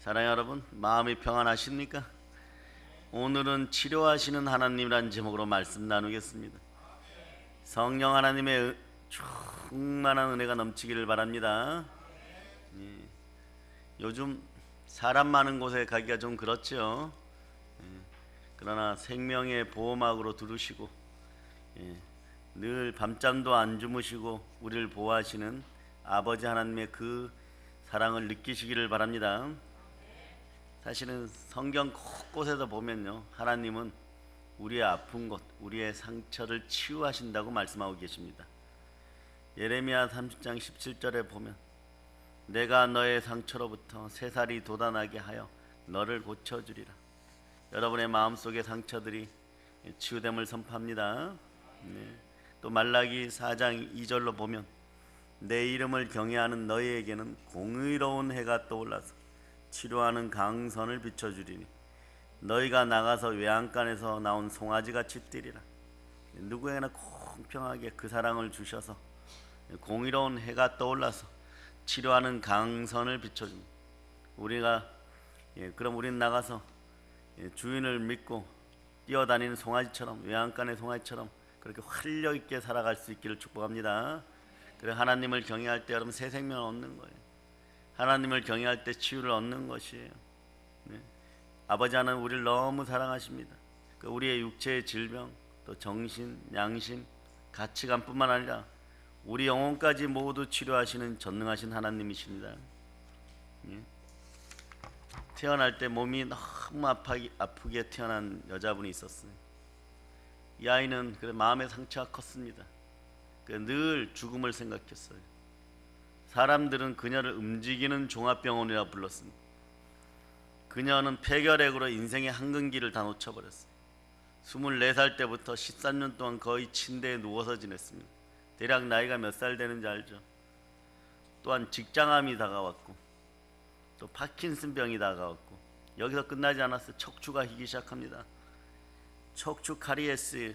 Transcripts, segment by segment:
사랑하는 여러분, 마음이 평안하십니까? 오늘은 치료하시는 하나님이라는 제목으로 말씀 나누겠습니다. 성령 하나님의 충만한 은혜가 넘치기를 바랍니다. 요즘 사람 많은 곳에 가기가 좀 그렇죠. 그러나 생명의 보호막으로 두르시고 늘 밤잠도 안 주무시고 우리를 보호하시는 아버지 하나님의 그 사랑을 느끼시기를 바랍니다. 사실은 성경 곳곳에서 보면요, 하나님은 우리의 아픈 곳, 우리의 상처를 치유하신다고 말씀하고 계십니다. 예레미야 30장 17절에 보면 내가 너의 상처로부터 새살이 돋아나게 하여 너를 고쳐주리라. 여러분의 마음속의 상처들이 치유됨을 선포합니다. 또 말라기 4장 2절로 보면 내 이름을 경외하는 너희에게는 공의로운 해가 떠올라서 치료하는 강선을 비춰주리니 너희가 나가서 외양간에서 나온 송아지같이 뛰리라. 누구에게나 공평하게 그 사랑을 주셔서 공의로운 해가 떠올라서 치료하는 강선을 비춰줍니다. 그럼 우리는 나가서 주인을 믿고 뛰어다니는 송아지처럼, 외양간의 송아지처럼 그렇게 활력 있게 살아갈 수 있기를 축복합니다. 그래, 하나님을 경외할 때 여러분 새 생명을 얻는 거예요. 하나님을 경외할 때 치유를 얻는 것이에요. 아버지 하나님 우리를 너무 사랑하십니다. 우리의 육체의 질병, 또 정신, 양심, 가치관뿐만 아니라 우리 영혼까지 모두 치료하시는 전능하신 하나님이십니다. 태어날 때 몸이 너무 아프게 태어난 여자분이 있었어요. 이 아이는 마음의 상처가 컸습니다. 늘 죽음을 생각했어요. 사람들은 그녀를 움직이는 종합병원이라 불렀습니다. 그녀는 폐결핵으로 인생의 한근기를 다 놓쳐버렸어요. 24살 때부터 13년 동안 거의 침대에 누워서 지냈습니다. 대략 나이가 몇 살 되는지 알죠? 또한 직장암이 다가왔고 또 파킨슨병이 다가왔고, 여기서 끝나지 않았어요. 척추가 희기 시작합니다. 척추 카리에스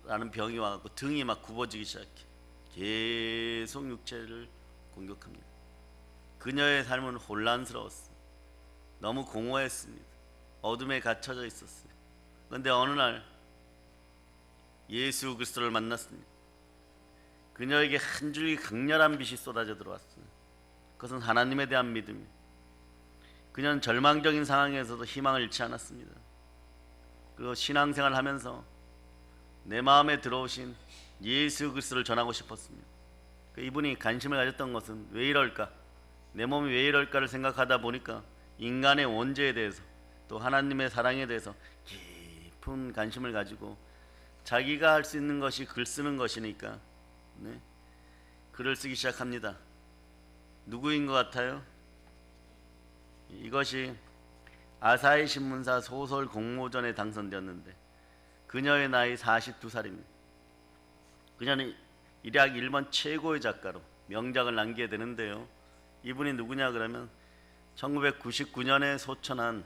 라는 병이 와갖고 등이 막 굽어지기 시작해. 계속 육체를 공격합니다. 그녀의 삶은 혼란스러웠어요. 너무 공허했습니다. 어둠에 갇혀져 있었어요. 그런데 어느 날 예수 그리스도를 만났습니다. 그녀에게 한 줄기 강렬한 빛이 쏟아져 들어왔어요. 그것은 하나님에 대한 믿음이에요. 그녀는 절망적인 상황에서도 희망을 잃지 않았습니다. 그리고 신앙생활을 하면서 내 마음에 들어오신 예수 그리스도를 전하고 싶었습니다. 이분이 관심을 가졌던 것은 왜 이럴까? 내 몸이 왜 이럴까를 생각하다 보니까 인간의 원죄에 대해서 또 하나님의 사랑에 대해서 깊은 관심을 가지고 자기가 할 수 있는 것이 글 쓰는 것이니까 글을 쓰기 시작합니다. 누구인 것 같아요? 이것이 아사히 신문사 소설 공모전에 당선되었는데 그녀의 나이 42살입니다. 그녀는 일약 일본 최고의 작가로 명작을 남기게 되는데요. 이분이 누구냐 그러면 1999년에 소천한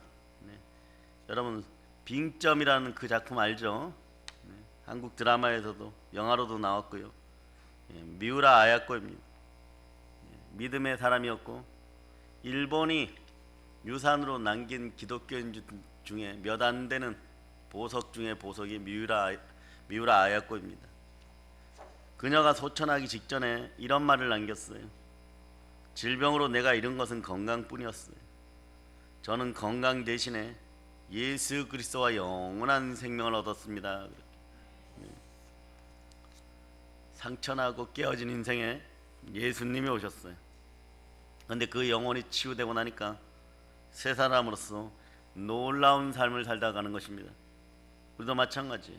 여러분 빙점이라는 그 작품 알죠? 한국 드라마에서도 영화로도 나왔고요. 미우라 아야코입니다. 믿음의 사람이었고 일본이 유산으로 남긴 기독교인 중에 몇 안 되는 보석 중에 보석이 미우라 아야코입니다. 그녀가 소천하기 직전에 이런 말을 남겼어요. 질병으로 내가 잃은 것은 건강뿐이었어요. 저는 건강 대신에 예수 그리스도와 영원한 생명을 얻었습니다. 상처나고 깨어진 인생에 예수님이 오셨어요. 그런데 그 영혼이 치유되고 나니까 새 사람으로서 놀라운 삶을 살다 가는 것입니다. 우리도 마찬가지예요.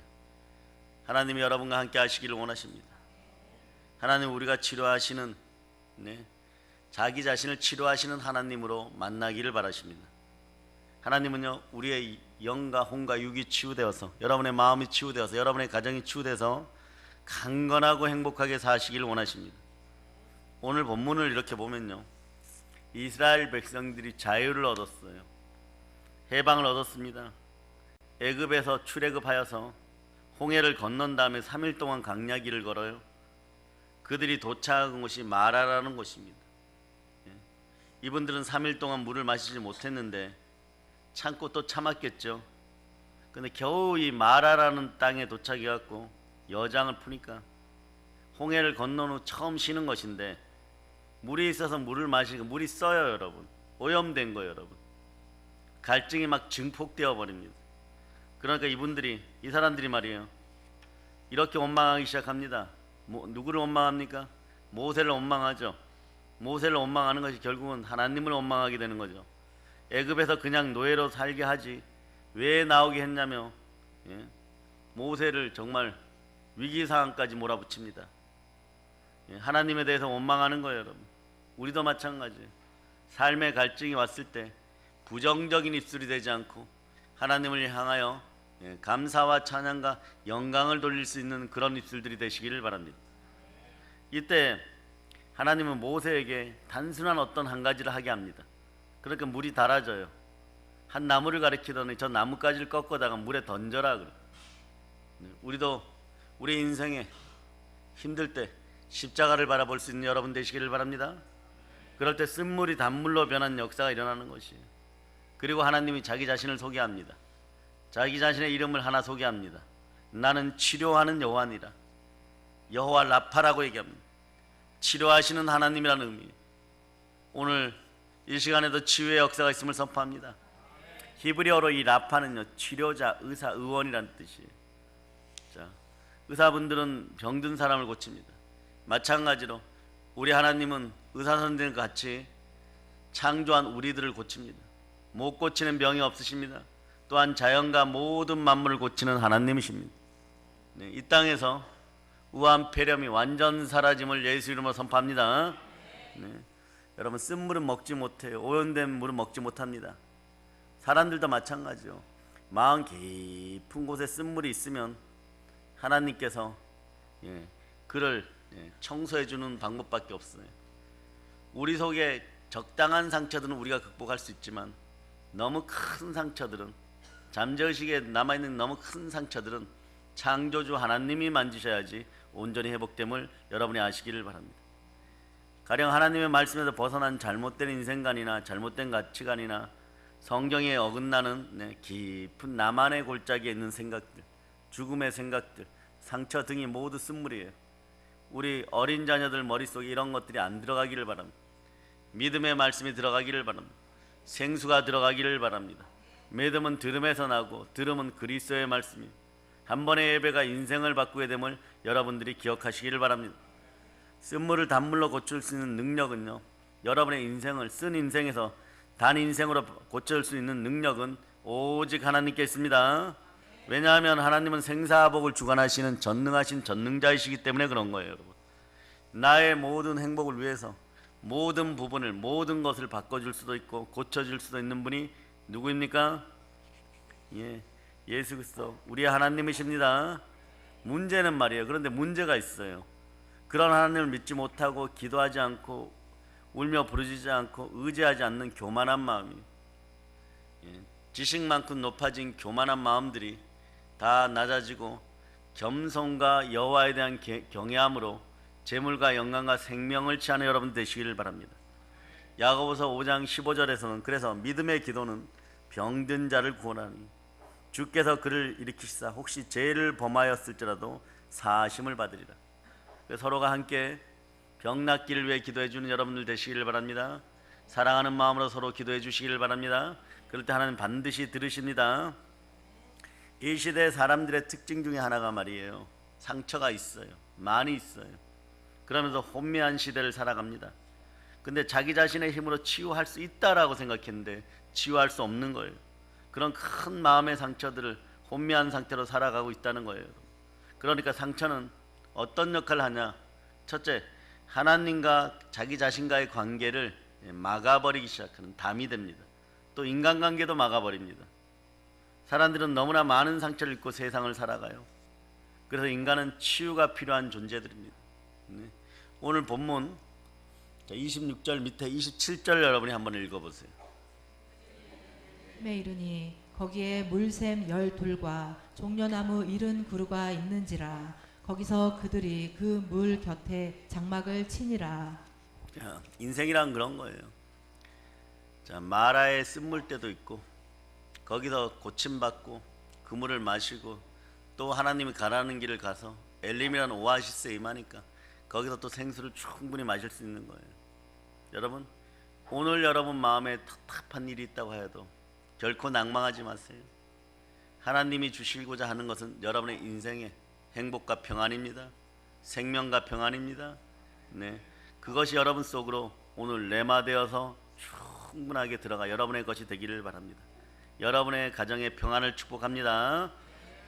하나님이 여러분과 함께 하시기를 원하십니다. 하나님 우리가 치료하시는 자기 자신을 치료하시는 하나님으로 만나기를 바라십니다. 하나님은요 우리의 영과 혼과 육이 치유되어서 여러분의 마음이 치유되어서 여러분의 가정이 치유돼서 강건하고 행복하게 사시기를 원하십니다. 오늘 본문을 이렇게 보면요, 이스라엘 백성들이 자유를 얻었어요. 해방을 얻었습니다. 애굽에서 출애굽하여서 홍해를 건넌 다음에 3일 동안 광야길을 걸어요. 그들이 도착한 곳이 마라라는 곳입니다. 이분들은 3일 동안 물을 마시지 못했는데 참고 또 참았겠죠. 근데 겨우 이 마라라는 땅에 도착해 갖고 여장을 푸니까 홍해를 건넌 후 처음 쉬는 것인데 물이 있어서 물을 마시니까 물이 써요, 여러분. 오염된 거예요, 여러분. 갈증이 막 증폭되어 버립니다. 그러니까 이 사람들이 말이에요, 이렇게 원망하기 시작합니다. 누구를 원망합니까? 모세를 원망하죠. 모세를 원망하는 것이 결국은 하나님을 원망하게 되는 거죠. 애굽에서 그냥 노예로 살게 하지 왜 나오게 했냐며, 모세를 정말 위기 상황까지 몰아붙입니다. 하나님에 대해서 원망하는 거예요, 여러분. 우리도 마찬가지예요. 삶의 갈증이 왔을 때 부정적인 입술이 되지 않고 하나님을 향하여 감사와 찬양과 영광을 돌릴 수 있는 그런 입술들이 되시기를 바랍니다. 이때 하나님은 모세에게 단순한 어떤 한 가지를 하게 합니다. 그러니까 물이 달아져요. 한 나무를 가리키더니 저 나뭇가지를 꺾어다가 물에 던져라 그래. 우리도 우리 인생에 힘들 때 십자가를 바라볼 수 있는 여러분 되시기를 바랍니다. 그럴 때 쓴물이 단물로 변한 역사가 일어나는 것이에요. 그리고 하나님이 자기 자신을 소개합니다. 자기 자신의 이름을 하나 소개합니다. 나는 치료하는 여호와니라. 여호와 라파라고 얘기합니다. 치료하시는 하나님이라는 의미. 오늘 이 시간에도 치유의 역사가 있음을 선포합니다. 히브리어로 이 라파는요, 치료자, 의사, 의원이라는 뜻이에요. 자, 의사분들은 병든 사람을 고칩니다. 마찬가지로 우리 하나님은 의사 선생님과 같이 창조한 우리들을 고칩니다. 못 고치는 병이 없으십니다. 또한 자연과 모든 만물을 고치는 하나님이십니다. 이 땅에서 우한 폐렴이 완전 사라짐을 예수 이름으로 선포합니다. 여러분, 쓴물은 먹지 못해요. 오염된 물은 먹지 못합니다. 사람들도 마찬가지요. 마음 깊은 곳에 쓴물이 있으면 하나님께서 그를 청소해 주는 방법밖에 없어요. 우리 속에 적당한 상처들은 우리가 극복할 수 있지만 너무 큰 상처들은, 잠재의식에 남아있는 너무 큰 상처들은 창조주 하나님이 만지셔야지 온전히 회복됨을 여러분이 아시기를 바랍니다. 가령 하나님의 말씀에서 벗어난 잘못된 인생관이나 잘못된 가치관이나 성경에 어긋나는 깊은 나만의 골짜기에 있는 생각들, 죽음의 생각들, 상처 등이 모두 쓴물이에요. 우리 어린 자녀들 머릿속에 이런 것들이 안 들어가기를 바랍니다. 믿음의 말씀이 들어가기를 바랍니다. 생수가 들어가기를 바랍니다. 믿음은 들음에서 나고 들음은 그리스도의 말씀이에요. 한 번의 예배가 인생을 바꾸게 됨을 여러분들이 기억하시기를 바랍니다. 쓴물을 단물로 고칠 수 있는 능력은요, 여러분의 인생을 쓴 인생에서 단 인생으로 고칠 수 있는 능력은 오직 하나님께 있습니다. 왜냐하면 하나님은 생사복을 주관하시는 전능하신 전능자이시기 때문에 그런 거예요, 여러분. 나의 모든 행복을 위해서 모든 부분을, 모든 것을 바꿔줄 수도 있고 고쳐줄 수도 있는 분이 누구입니까? 예수 그리스도, 우리 하나님이십니다. 문제는 말이에요, 그런데 문제가 있어요. 그런 하나님을 믿지 못하고 기도하지 않고 울며 부르짖지 않고 의지하지 않는 교만한 마음이, 지식만큼 높아진 교만한 마음들이 다 낮아지고 겸손과 여호와에 대한 경외함으로 재물과 영광과 생명을 취하는 여러분 되시기를 바랍니다. 야고보서 5장 15절에서는 그래서 믿음의 기도는 병든 자를 구원하니 주께서 그를 일으키시사 혹시 죄를 범하였을지라도 사하심을 받으리라. 서로가 함께 병 낫기를 위해 기도해 주는 여러분들 되시기를 바랍니다. 사랑하는 마음으로 서로 기도해 주시기를 바랍니다. 그럴 때 하나님 반드시 들으십니다. 이 시대 사람들의 특징 중에 하나가 말이에요, 상처가 있어요. 많이 있어요. 그러면서 혼미한 시대를 살아갑니다. 근데 자기 자신의 힘으로 치유할 수 있다라고 생각했는데 치유할 수 없는 거예요. 그런 큰 마음의 상처들을 혼미한 상태로 살아가고 있다는 거예요. 그러니까 상처는 어떤 역할을 하냐? 첫째, 하나님과 자기 자신과의 관계를 막아버리기 시작하는 담이 됩니다. 또 인간관계도 막아버립니다. 사람들은 너무나 많은 상처를 입고 세상을 살아가요. 그래서 인간은 치유가 필요한 존재들입니다. 오늘 본문 26절 밑에 27절 여러분이 한번 읽어보세요. 이르니 거기에 물샘 12돌과 종려나무 70그루가 있는지라 거기서 그들이 그 물 곁에 장막을 치니라. 인생이란 그런 거예요. 자, 마라의 쓴물 때도 있고 거기서 고침받고 그 물을 마시고 또 하나님이 가라는 길을 가서 엘림이라는 오아시스에 임하니까 거기서 또 생수를 충분히 마실 수 있는 거예요. 여러분, 오늘 여러분 마음에 답답한 일이 있다고 해도 결코 낭망하지 마세요. 하나님이 주시고자 하는 것은 여러분의 인생의 행복과 평안입니다. 생명과 평안입니다. 네, 그것이 여러분 속으로 오늘 레마되어서 충분하게 들어가 여러분의 것이 되기를 바랍니다. 여러분의 가정의 평안을 축복합니다.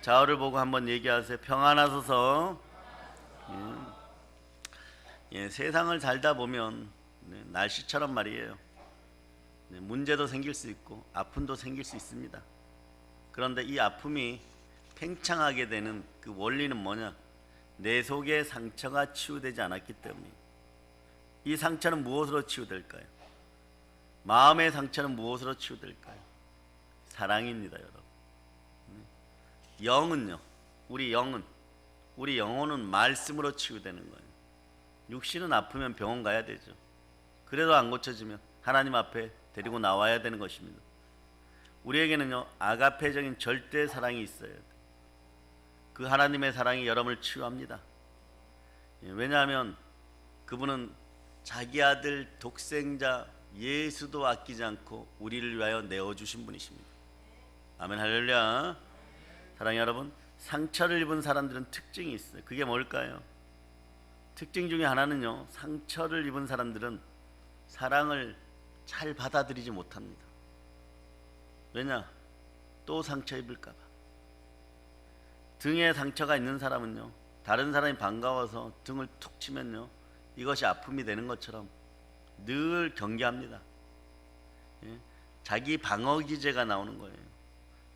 좌우를 보고 한번 얘기하세요. 평안하소서. 세상을 살다 보면 날씨처럼 말이에요. 문제도 생길 수 있고 아픔도 생길 수 있습니다. 그런데 이 아픔이 팽창하게 되는 그 원리는 뭐냐? 내 속의 상처가 치유되지 않았기 때문에. 이 상처는 무엇으로 치유될까요? 마음의 상처는 무엇으로 치유될까요? 사랑입니다, 여러분. 영은요, 우리 영혼은 말씀으로 치유되는 거예요. 육신은 아프면 병원 가야 되죠. 그래도 안 고쳐지면 하나님 앞에 데리고 나와야 되는 것입니다. 우리에게는요, 아가페적인 절대 사랑이 있어야 돼요. 그 하나님의 사랑이 여러분을 치유합니다. 왜냐하면 그분은 자기 아들 독생자 예수도 아끼지 않고 우리를 위하여 내어주신 분이십니다. 아멘, 할렐루야. 사랑하는 여러분, 상처를 입은 사람들은 특징이 있어요. 그게 뭘까요? 특징 중에 하나는요, 상처를 입은 사람들은 사랑을 잘 받아들이지 못합니다. 왜냐? 또 상처 입을까 봐. 등에 상처가 있는 사람은요, 다른 사람이 반가워서 등을 툭 치면요, 이것이 아픔이 되는 것처럼 늘 경계합니다. 자기 방어 기제가 나오는 거예요.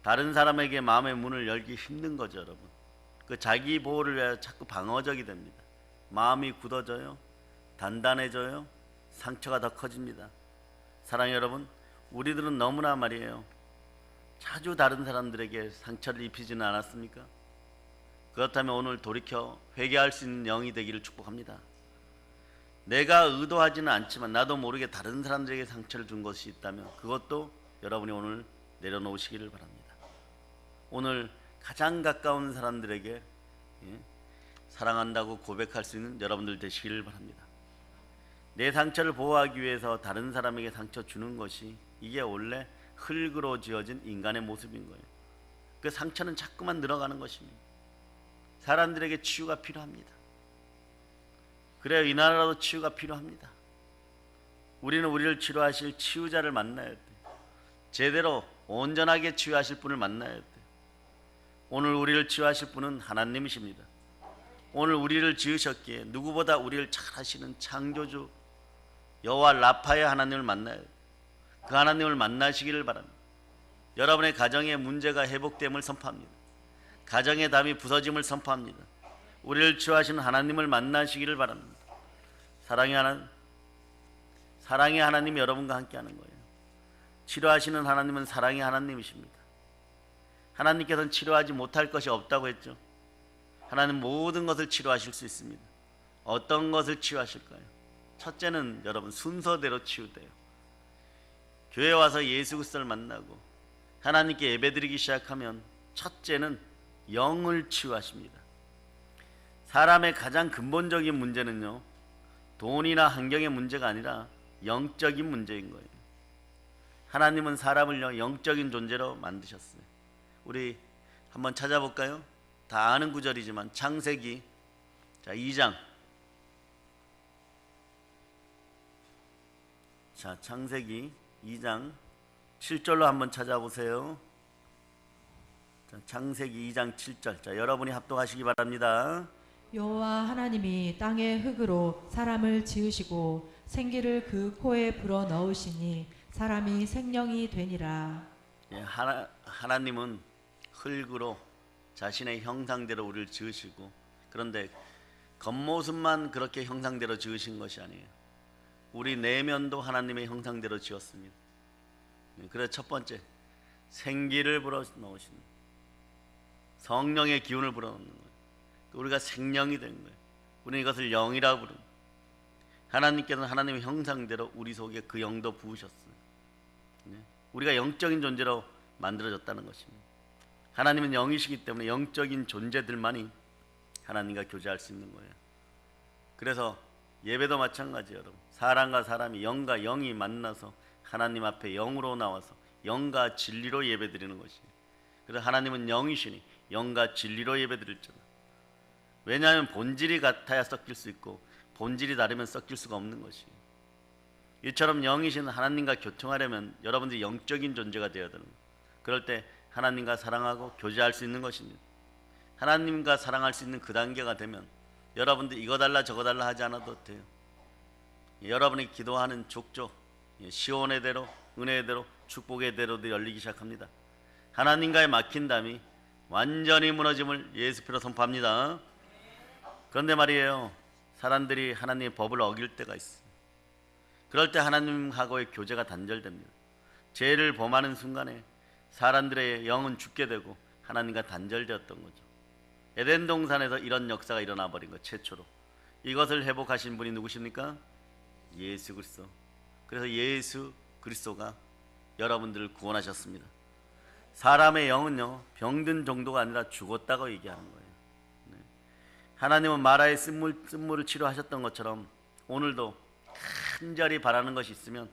다른 사람에게 마음의 문을 열기 힘든 거죠, 여러분. 그 자기 보호를 위하여 자꾸 방어적이 됩니다. 마음이 굳어져요, 단단해져요, 상처가 더 커집니다. 사랑하는 여러분, 우리들은 너무나 말이에요, 자주 다른 사람들에게 상처를 입히지는 않았습니까? 그렇다면 오늘 돌이켜 회개할 수 있는 영이 되기를 축복합니다. 내가 의도하지는 않지만 나도 모르게 다른 사람들에게 상처를 준 것이 있다면 그것도 여러분이 오늘 내려놓으시기를 바랍니다. 오늘 가장 가까운 사람들에게 사랑한다고 고백할 수 있는 여러분들 되시기를 바랍니다. 내 상처를 보호하기 위해서 다른 사람에게 상처 주는 것이, 이게 원래 흙으로 지어진 인간의 모습인 거예요. 그 상처는 자꾸만 늘어가는 것입니다. 사람들에게 치유가 필요합니다. 그래야 이 나라도 치유가 필요합니다. 우리는 우리를 치료하실 치유자를 만나야 돼요. 제대로 온전하게 치유하실 분을 만나야 돼요. 오늘 우리를 치유하실 분은 하나님이십니다. 오늘 우리를 지으셨기에 누구보다 우리를 잘 하시는 창조주 여호와 라파의 하나님을 만나야 돼요. 그 하나님을 만나시기를 바랍니다. 여러분의 가정의 문제가 회복됨을 선포합니다. 가정의 담이 부서짐을 선포합니다. 우리를 치유하시는 하나님을 만나시기를 바랍니다. 사랑의 하나님 여러분과 함께하는 거예요. 치료하시는 하나님은 사랑의 하나님이십니다. 하나님께서는 치료하지 못할 것이 없다고 했죠. 하나님 모든 것을 치료하실 수 있습니다. 어떤 것을 치유하실까요? 첫째는 여러분 순서대로 치유돼요. 교회 와서 예수 그리스도를 만나고 하나님께 예배드리기 시작하면 첫째는 영을 치유하십니다. 사람의 가장 근본적인 문제는요, 돈이나 환경의 문제가 아니라 영적인 문제인 거예요. 하나님은 사람을 영적인 존재로 만드셨어요. 우리 한번 찾아볼까요? 다 아는 구절이지만 창세기 2장. 자, 창세기 2장 7절로 한번 찾아보세요. 자, 창세기 2장 7절. 자, 여러분이 합독하시기 바랍니다. 여호와 하나님이 땅의 흙으로 사람을 지으시고 생기를 그 코에 불어 넣으시니 사람이 생명이 되니라. 예, 하나님은 흙으로 자신의 형상대로 우리를 지으시고, 그런데 겉모습만 그렇게 형상대로 지으신 것이 아니에요. 우리 내면도 하나님의 형상대로 지었습니다. 그래서 첫 번째, 생기를 불어 넣으신 성령의 기운을 불어 넣는 거예요. 우리가 생명이 된 거예요. 우리는 이것을 영이라고 부릅니다. 하나님께서는 하나님의 형상대로 우리 속에 그 영도 부으셨어요. 우리가 영적인 존재로 만들어졌다는 것입니다. 하나님은 영이시기 때문에 영적인 존재들만이 하나님과 교제할 수 있는 거예요. 그래서 예배도 마찬가지예요, 여러분. 사람과 사람이 영과 영이 만나서 하나님 앞에 영으로 나와서 영과 진리로 예배드리는 것이에요. 그래서 하나님은 영이시니 영과 진리로 예배드릴지어다. 왜냐하면 본질이 같아야 섞일 수 있고 본질이 다르면 섞일 수가 없는 것이에요. 이처럼 영이신 하나님과 교통하려면 여러분들이 영적인 존재가 되어야 되는 거예요. 그럴 때 하나님과 사랑하고 교제할 수 있는 것입니다. 하나님과 사랑할 수 있는 그 단계가 되면 여러분들이 이거 달라 저거 달라 하지 않아도 돼요. 여러분이 기도하는 족족 시온의 대로, 은혜의 대로, 축복의 대로도 열리기 시작합니다. 하나님과의 막힌 담이 완전히 무너짐을 예수피로 선포합니다. 그런데 말이에요, 사람들이 하나님의 법을 어길 때가 있어요. 그럴 때 하나님하고의 교제가 단절됩니다. 죄를 범하는 순간에 사람들의 영은 죽게 되고 하나님과 단절되었던 거죠. 에덴 동산에서 이런 역사가 일어나 버린 것, 최초로. 이것을 회복하신 분이 누구십니까? 예수 그리스도. 그래서 예수 그리스도가 여러분들을 구원하셨습니다. 사람의 영은요, 병든 정도가 아니라 죽었다고 얘기하는 거예요. 하나님은 마라의 쓴물을 치료하셨던 것처럼 오늘도 간절히 바라는 것이 있으면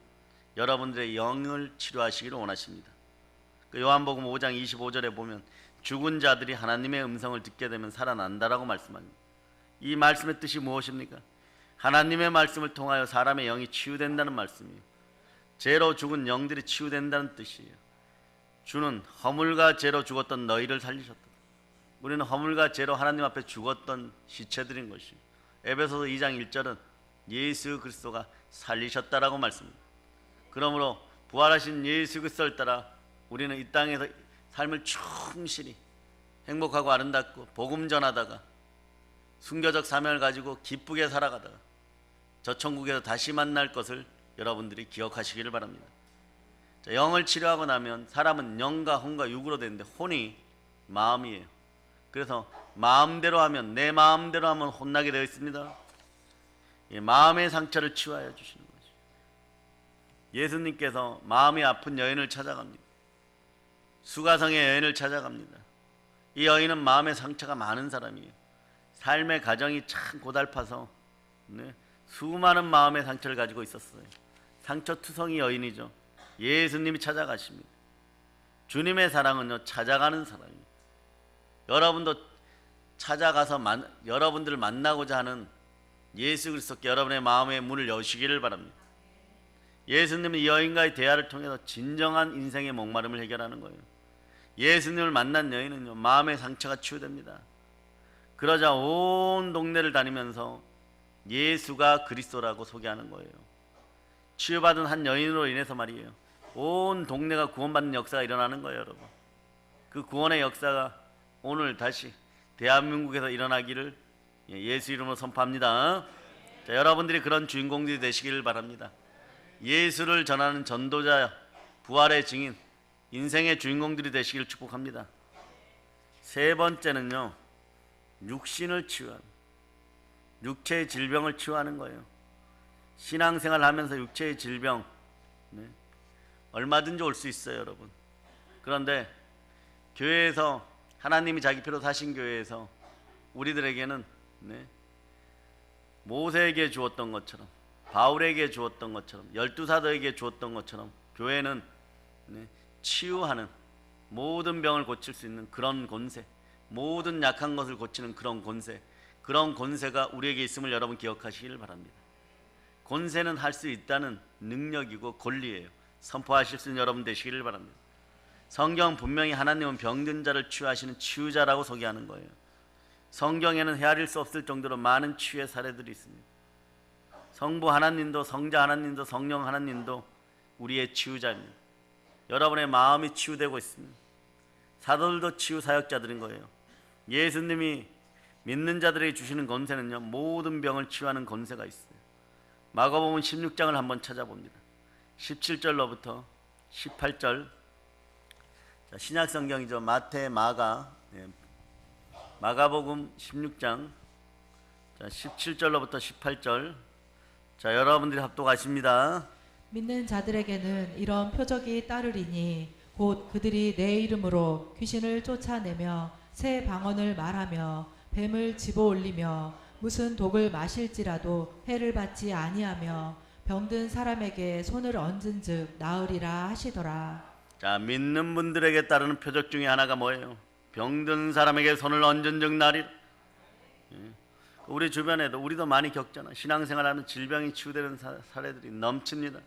여러분들의 영을 치료하시기를 원하십니다. 요한복음 5장 25절에 보면 죽은 자들이 하나님의 음성을 듣게 되면 살아난다라고 말씀합니다. 이 말씀의 뜻이 무엇입니까? 하나님의 말씀을 통하여 사람의 영이 치유된다는 말씀이에요. 죄로 죽은 영들이 치유된다는 뜻이에요. 주는 허물과 죄로 죽었던 너희를 살리셨다. 우리는 허물과 죄로 하나님 앞에 죽었던 시체들인 것이에요. 에베소서 2장 1절은 예수 그리스도가 살리셨다라고 말씀합니다. 그러므로 부활하신 예수 그리스도를 따라 우리는 이 땅에서 삶을 충실히 행복하고 아름답고 복음 전하다가 순교적 사명을 가지고 기쁘게 살아가다가 저 천국에서 다시 만날 것을 여러분들이 기억하시기를 바랍니다. 자, 영을 치료하고 나면 사람은 영과 혼과 육으로 되는데 혼이 마음이에요. 그래서 마음대로 하면, 내 마음대로 하면 혼나게 되어 있습니다. 마음의 상처를 치유하여 주시는 거죠. 예수님께서 마음이 아픈 여인을 찾아갑니다. 수가성의 여인을 찾아갑니다. 이 여인은 마음의 상처가 많은 사람이에요. 삶의 가정이 참 고달파서 수많은 마음의 상처를 가지고 있었어요. 상처투성이 여인이죠. 예수님이 찾아가십니다. 주님의 사랑은요, 찾아가는 사랑입니다. 여러분도 찾아가서 여러분들을 만나고자 하는 예수 그리스도께 여러분의 마음의 문을 여시기를 바랍니다. 예수님은 이 여인과의 대화를 통해서 진정한 인생의 목마름을 해결하는 거예요. 예수님을 만난 여인은요, 마음의 상처가 치유됩니다. 그러자 온 동네를 다니면서 예수가 그리스도라고 소개하는 거예요. 치유받은 한 여인으로 인해서 말이에요, 온 동네가 구원받는 역사가 일어나는 거예요, 여러분. 그 구원의 역사가 오늘 다시 대한민국에서 일어나기를 예수 이름으로 선포합니다. 자, 여러분들이 그런 주인공들이 되시기를 바랍니다. 예수를 전하는 전도자, 부활의 증인, 인생의 주인공들이 되시기를 축복합니다. 세 번째는요, 육신을 치유하는, 육체의 질병을 치유하는 거예요. 신앙생활 하면서 육체의 질병 얼마든지 올 수 있어요, 여러분. 그런데 교회에서, 하나님이 자기 피로 사신 교회에서 우리들에게는 모세에게 주었던 것처럼, 바울에게 주었던 것처럼, 12사도에게 주었던 것처럼 교회는 치유하는, 모든 병을 고칠 수 있는 그런 권세, 모든 약한 것을 고치는 그런 권세, 그런 권세가 우리에게 있음을 여러분 기억하시기를 바랍니다. 권세는 할 수 있다는 능력이고 권리예요. 선포하실 수 있는 여러분 되시기를 바랍니다. 성경 분명히 하나님은 병든 자를 치유하시는 치유자라고 소개하는 거예요. 성경에는 헤아릴 수 없을 정도로 많은 치유의 사례들이 있습니다. 성부 하나님도, 성자 하나님도, 성령 하나님도 우리의 치유자입니다. 여러분의 마음이 치유되고 있습니다. 사도들도 치유 사역자들인 거예요. 예수님이 믿는 자들에게 주시는 권세는요, 모든 병을 치유하는 권세가 있어요. 마가복음 16장을 한번 찾아봅니다. 17절로부터 18절. 자, 신약 성경이죠. 마태, 마가, 마가복음 16장, 자, 17절로부터 18절. 자, 여러분들이 합독하십니다. 믿는 자들에게는 이런 표적이 따르리니 곧 그들이 내 이름으로 귀신을 쫓아내며 새 방언을 말하며 뱀을 집어올리며 무슨 독을 마실지라도 해를 받지 아니하며 병든 사람에게 손을 얹은즉 나으리라 하시더라. 자, 믿는 분들에게 따르는 표적 중에 하나가 뭐예요? 병든 사람에게 손을 얹은 즉 나으리라. 우리 주변에도 우리도 많이 겪잖아. 신앙생활하는 질병이 치유되는 사례들이 넘칩니다.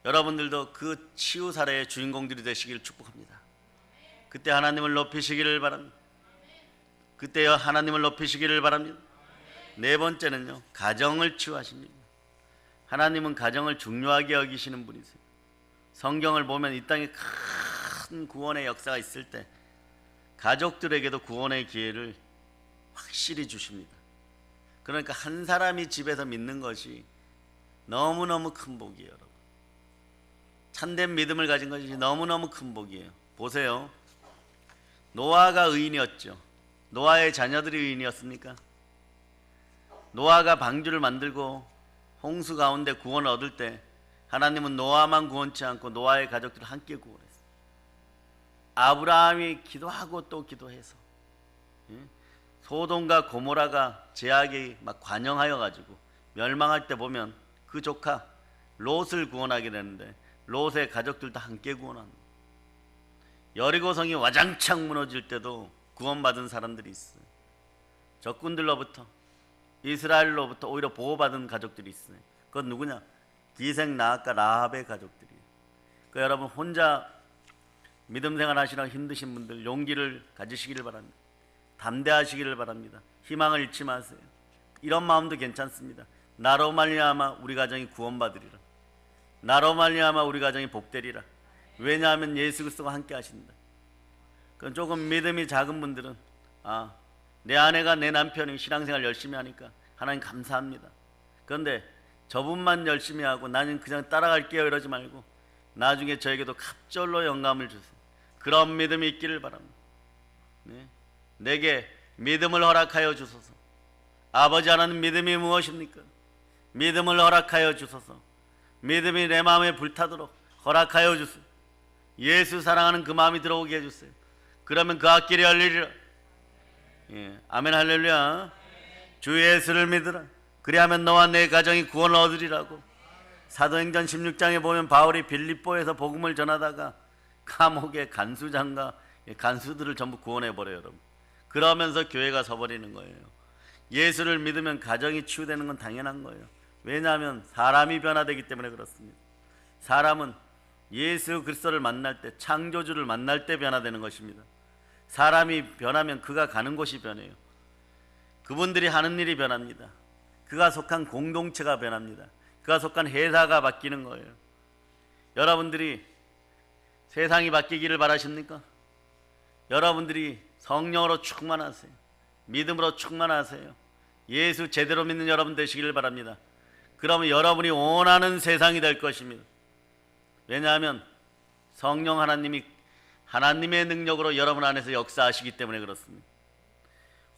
여러분들도 그 치유 사례의 주인공들이 되시길 축복합니다. 그때 하나님을 높이시기를 바랍니다. 그때 하나님을 높이시기를 바랍니다. 네 번째는요, 가정을 치유하십니다. 하나님은 가정을 중요하게 여기시는 분이세요. 성경을 보면 이 땅에 큰 구원의 역사가 있을 때 가족들에게도 구원의 기회를 확실히 주십니다. 그러니까 한 사람이 집에서 믿는 것이 너무너무 큰 복이에요, 여러분. 참된 믿음을 가진 것이 너무너무 큰 복이에요. 보세요. 노아가 의인이었죠. 노아의 자녀들이 의인이었습니까? 노아가 방주를 만들고 홍수 가운데 구원을 얻을 때 하나님은 노아만 구원치 않고 노아의 가족들을 함께 구원했어요. 아브라함이 기도하고 또 기도해서 소돔과 고모라가 죄악이 막 관영하여 가지고 멸망할 때 보면 그 조카 롯을 구원하게 되는데 롯의 가족들도 함께 구원합니다. 여리고성이 와장창 무너질 때도 구원받은 사람들이 있어요. 적군들로부터 이스라엘로부터 오히려 보호받은 가족들이 있어요. 그건 누구냐? 기생 나앗과 라합의 가족들이에요. 그러니까 여러분 혼자 믿음 생활 하시느라 힘드신 분들 용기를 가지시기를 바랍니다. 담대하시기를 바랍니다. 희망을 잃지 마세요. 이런 마음도 괜찮습니다. 나로 말미암아 우리 가정이 구원받으리라. 나로 말미암아 우리 가정이 복되리라. 왜냐하면 예수 그리스도가 함께 하신다. 그럼 조금 믿음이 작은 분들은 내 아내가 내 남편이 신앙생활 열심히 하니까 하나님 감사합니다. 그런데 저분만 열심히 하고 나는 그냥 따라갈게요 이러지 말고 나중에 저에게도 갑절로 영감을 주세요. 그런 믿음이 있기를 바랍니다. 네? 내게 믿음을 허락하여 주소서. 아버지 하나님 믿음이 무엇입니까? 믿음을 허락하여 주소서. 믿음이 내 마음에 불타도록 허락하여 주세요. 예수 사랑하는 그 마음이 들어오게 해주세요. 그러면 그 앞길이 열리리라. 아멘 할렐루야. 주 예수를 믿으라. 그리하면 너와 내 가정이 구원을 얻으리라고. 사도행전 16장에 보면 바울이 빌립보에서 복음을 전하다가 감옥의 간수장과 간수들을 전부 구원해버려요, 여러분. 그러면서 교회가 서버리는 거예요. 예수를 믿으면 가정이 치유되는 건 당연한 거예요. 왜냐하면 사람이 변화되기 때문에 그렇습니다. 사람은 예수 그리스도를 만날 때, 창조주를 만날 때 변화되는 것입니다. 사람이 변하면 그가 가는 곳이 변해요. 그분들이 하는 일이 변합니다. 그가 속한 공동체가 변합니다. 그가 속한 회사가 바뀌는 거예요. 여러분들이 세상이 바뀌기를 바라십니까? 여러분들이 성령으로 충만하세요. 믿음으로 충만하세요. 예수 제대로 믿는 여러분 되시기를 바랍니다. 그러면 여러분이 원하는 세상이 될 것입니다. 왜냐하면 성령 하나님이 하나님의 능력으로 여러분 안에서 역사하시기 때문에 그렇습니다.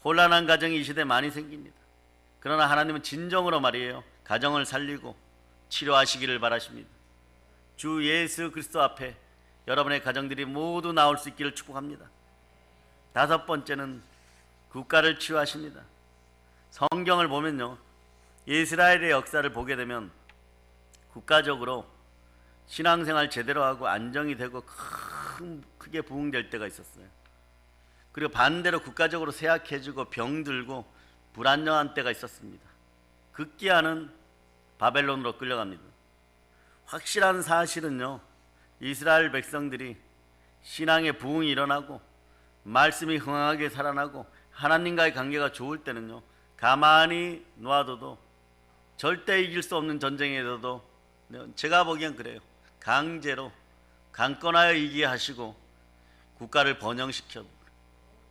혼란한 가정이 이 시대에 많이 생깁니다. 그러나 하나님은 진정으로 말이에요. 가정을 살리고 치료하시기를 바라십니다. 주 예수 그리스도 앞에 여러분의 가정들이 모두 나올 수 있기를 축복합니다. 다섯 번째는 국가를 치유하십니다. 성경을 보면요, 이스라엘의 역사를 보게 되면 국가적으로 신앙생활 제대로 하고 안정이 되고 크게 부흥될 때가 있었어요. 그리고 반대로 국가적으로 쇠약해지고 병들고 불안정한 때가 있었습니다. 급기야는 바벨론으로 끌려갑니다. 확실한 사실은요, 이스라엘 백성들이 신앙의 부흥이 일어나고 말씀이 흥하게 살아나고 하나님과의 관계가 좋을 때는요, 가만히 놔둬도 절대 이길 수 없는 전쟁에서도 제가 보기엔 그래요. 강제로 강권하여 이기게 하시고 국가를 번영시켜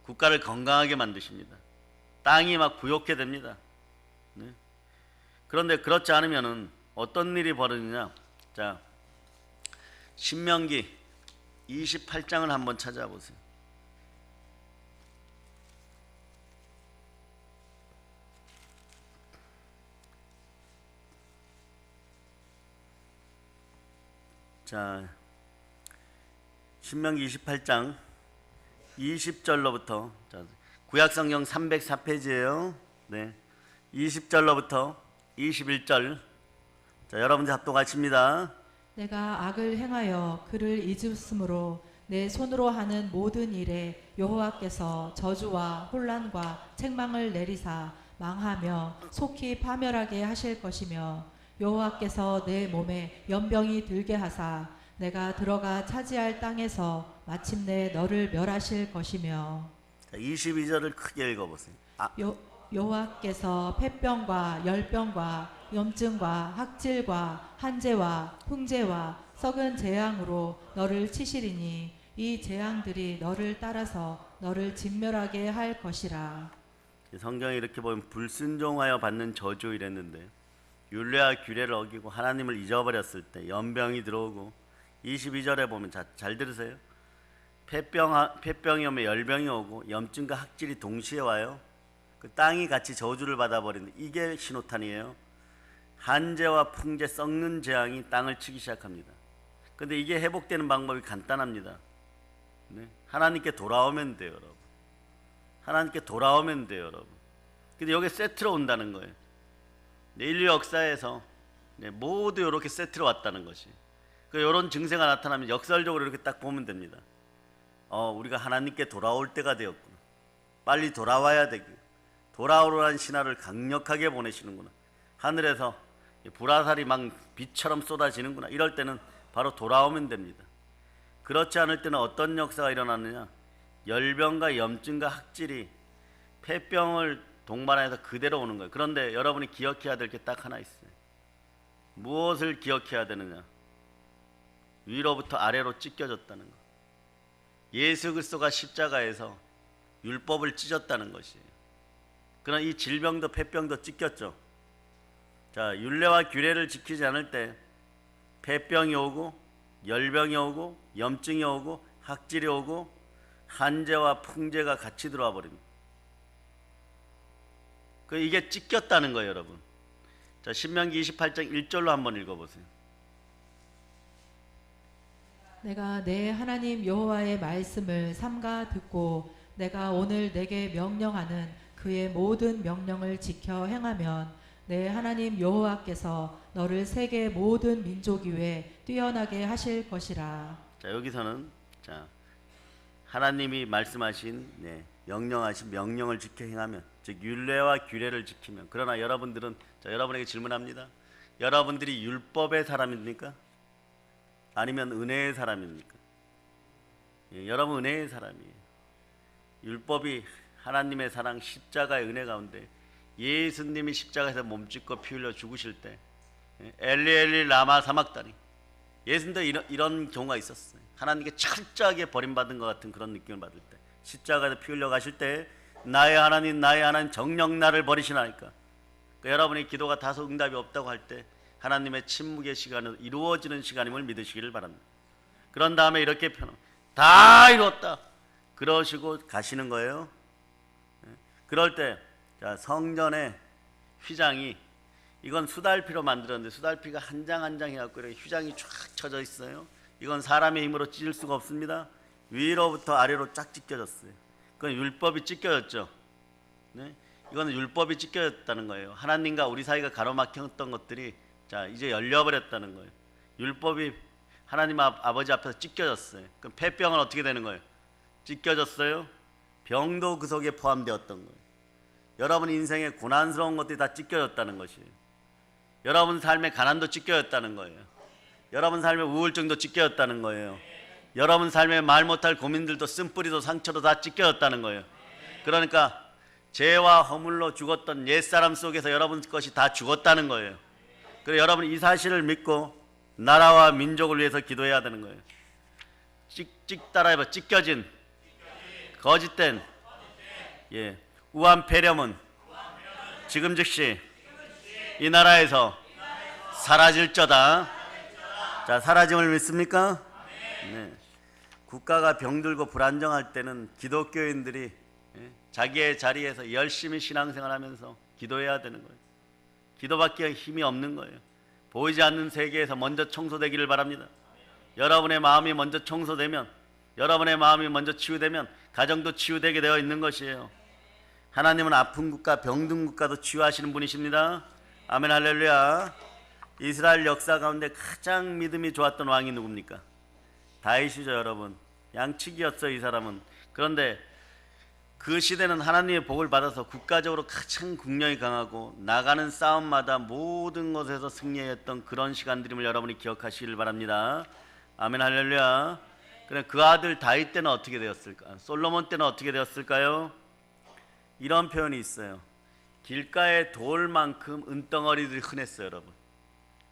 국가를 건강하게 만드십니다. 땅이 막 부욕해 됩니다. 네. 그런데 그렇지 않으면은 어떤 일이 벌어지냐? 자, 신명기 28장을 한번 찾아보세요. 자, 신명기 28장 20절로부터 구약성경 304페이지예요. 네, 20절로부터 21절. 자, 여러분 합독하십니다. 내가 악을 행하여 그를 잊었으므로 내 손으로 하는 모든 일에 여호와께서 저주와 혼란과 책망을 내리사 망하며 속히 파멸하게 하실 것이며 여호와께서 내 몸에 연병이 들게 하사 내가 들어가 차지할 땅에서 마침내 너를 멸하실 것이며. 자, 22절을 크게 읽어보세요. 여호와께서 폐병과 열병과 염증과 학질과 한재와 풍재와 썩은 재앙으로 너를 치시리니 이 재앙들이 너를 따라서 너를 진멸하게 할 것이라. 성경에 이렇게 보면 불순종하여 받는 저주 이랬는데 율례와 규례를 어기고 하나님을 잊어버렸을 때 연병이 들어오고 22절에 보면 잘 들으세요. 폐병이 오면 열병이 오고 염증과 학질이 동시에 와요. 그 땅이 같이 저주를 받아버리는 이게 신호탄이에요. 한재와 풍재 썩는 재앙이 땅을 치기 시작합니다. 근데 이게 회복되는 방법이 간단합니다. 네? 하나님께 돌아오면 돼요, 여러분. 하나님께 돌아오면 돼요, 여러분. 근데 여기 세트로 온다는 거예요. 네, 인류 역사에서 모두 이렇게 세트로 왔다는 것이. 이런 증세가 나타나면 역설적으로 이렇게 딱 보면 됩니다. 우리가 하나님께 돌아올 때가 되었구나. 빨리 돌아와야 되고 돌아오라는 신화를 강력하게 보내시는구나. 하늘에서 불화살이 막 빛처럼 쏟아지는구나. 이럴 때는 바로 돌아오면 됩니다. 그렇지 않을 때는 어떤 역사가 일어나느냐? 열병과 염증과 학질이 폐병을 동반해서 그대로 오는 거예요. 그런데 여러분이 기억해야 될 게 딱 하나 있어요. 무엇을 기억해야 되느냐? 위로부터 아래로 찢겨졌다는 거. 예수 그리스도가 십자가에서 율법을 찢었다는 것이에요. 그러나 이 질병도 폐병도 찢겼죠. 자, 율례와 규례를 지키지 않을 때 폐병이 오고 열병이 오고 염증이 오고 학질이 오고 한재와 풍재가 같이 들어와 버립니다. 이게 찢겼다는 거예요, 여러분. 자, 신명기 28장 1절로 한번 읽어보세요. 내가 내 하나님 여호와의 말씀을 삼가 듣고 내가 오늘 내게 명령하는 그의 모든 명령을 지켜 행하면 내 하나님 여호와께서 너를 세계 모든 민족 위에 뛰어나게 하실 것이라. 자, 여기서는 하나님이 말씀하신 명령하신 명령을 지켜 행하면, 즉 율례와 규례를 지키면. 그러나 여러분들은, 여러분에게 질문합니다. 여러분들이 율법의 사람입니까? 아니면 은혜의 사람입니까? 여러분 은혜의 사람이에요. 율법이 하나님의 사랑, 십자가의 은혜 가운데 예수님이 십자가에서 몸짓고 피 흘려 죽으실 때 엘리 엘리 라마 사막다니, 예수님도 이런 경우가 있었어요. 하나님께 철저하게 버림받은 것 같은 그런 느낌을 받을 때, 십자가에서 피 흘려 가실 때 나의 하나님 나의 하나님 정녕 나를 버리시나이까. 여러분의 기도가 다소 응답이 없다고 할 때 하나님의 침묵의 시간은 이루어지는 시간임을 믿으시기를 바랍니다. 그런 다음에 이렇게 다 이루었다 그러시고 가시는 거예요. 그럴 때 성전의 휘장이, 이건 수달피로 만들었는데 수달피가 한 장 한 장 해갖고 이렇게 휘장이 쫙 쳐져 있어요. 이건 사람의 힘으로 찢을 수가 없습니다. 위로부터 아래로 쫙 찢겨졌어요. 그건 율법이 찢겨졌죠. 네? 이건 율법이 찢겨졌다는 거예요. 하나님과 우리 사이가 가로막혔던 것들이 이제 열려버렸다는 거예요. 율법이 하나님 아버지 앞에서 찢겨졌어요. 그럼 폐병은 어떻게 되는 거예요? 찢겨졌어요. 병도 그 속에 포함되었던 거예요. 여러분 인생에 고난스러운 것들이 다 찢겨졌다는 것이에요. 여러분 삶의 가난도 찢겨졌다는 거예요. 여러분 삶의 우울증도 찢겨졌다는 거예요. 여러분 삶의 말 못할 고민들도 쓴뿌리도 상처도 다 찢겨졌다는 거예요. 그러니까 죄와 허물로 죽었던 옛사람 속에서 여러분 것이 다 죽었다는 거예요. 그래서 여러분 이 사실을 믿고 나라와 민족을 위해서 기도해야 되는 거예요. 따라해봐. 찢겨진 거짓된 우한 폐렴은 지금 즉시 이 나라에서 사라질저다. 자, 사라짐을 믿습니까? 네. 국가가 병들고 불안정할 때는 기독교인들이 자기의 자리에서 열심히 신앙생활하면서 기도해야 되는 거예요. 기도밖에 힘이 없는 거예요. 보이지 않는 세계에서 먼저 청소되기를 바랍니다. 여러분의 마음이 먼저 청소되면, 여러분의 마음이 먼저 치유되면 가정도 치유되게 되어 있는 것이에요. 하나님은 아픈 국가, 병든 국가도 치유하시는 분이십니다. 아멘, 할렐루야. 이스라엘 역사 가운데 가장 믿음이 좋았던 왕이 누굽니까? 다윗이죠, 여러분. 양치기였어요, 이 사람은. 그런데 그 시대는 하나님의 복을 받아서 국가적으로 가장 국력이 강하고 나가는 싸움마다 모든 것에서 승리했던 그런 시간들임을 여러분이 기억하시길 바랍니다. 아멘, 할렐루야. 그래, 그 아들 다윗 때는 어떻게 되었을까? 솔로몬 때는 어떻게 되었을까요? 이런 표현이 있어요. 길가의 돌만큼 은덩어리들이 흔했어요, 여러분.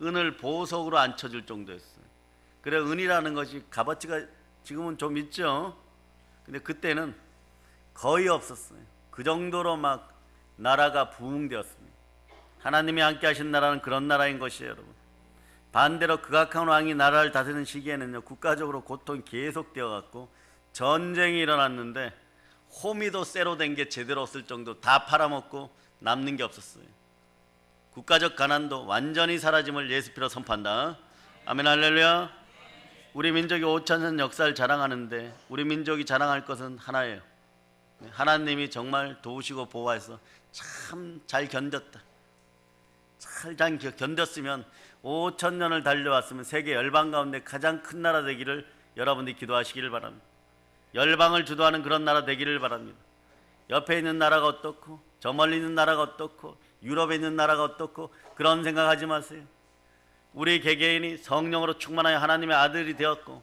은을 보석으로 앉혀줄 정도였어요. 그래, 은이라는 것이 값어치가 지금은 좀 있죠. 근데 그때는 거의 없었어요. 그 정도로 막 나라가 부흥되었습니다. 하나님이 함께 하신 나라는 그런 나라인 것이에요, 여러분. 반대로 극악한 왕이 나라를 다스리는 시기에는요, 국가적으로 고통이 계속되어 갖고 전쟁이 일어났는데 호미도 쇠로 된 게 제대로 없을 정도 다 팔아먹고 남는 게 없었어요. 국가적 가난도 완전히 사라짐을 예수피로 선포한다. 아멘, 할렐루야. 우리 민족이 5,000년 역사를 자랑하는데 우리 민족이 자랑할 것은 하나예요. 하나님이 정말 도우시고 보호해서 참 잘 견뎠다. 잘 견뎠으면 5,000년을 달려왔으면 세계 열방 가운데 가장 큰 나라 되기를 여러분들이 기도하시기를 바랍니다. 열방을 주도하는 그런 나라 되기를 바랍니다. 옆에 있는 나라가 어떻고 저 멀리 있는 나라가 어떻고 유럽에 있는 나라가 어떻고 그런 생각하지 마세요. 우리 개개인이 성령으로 충만하여 하나님의 아들이 되었고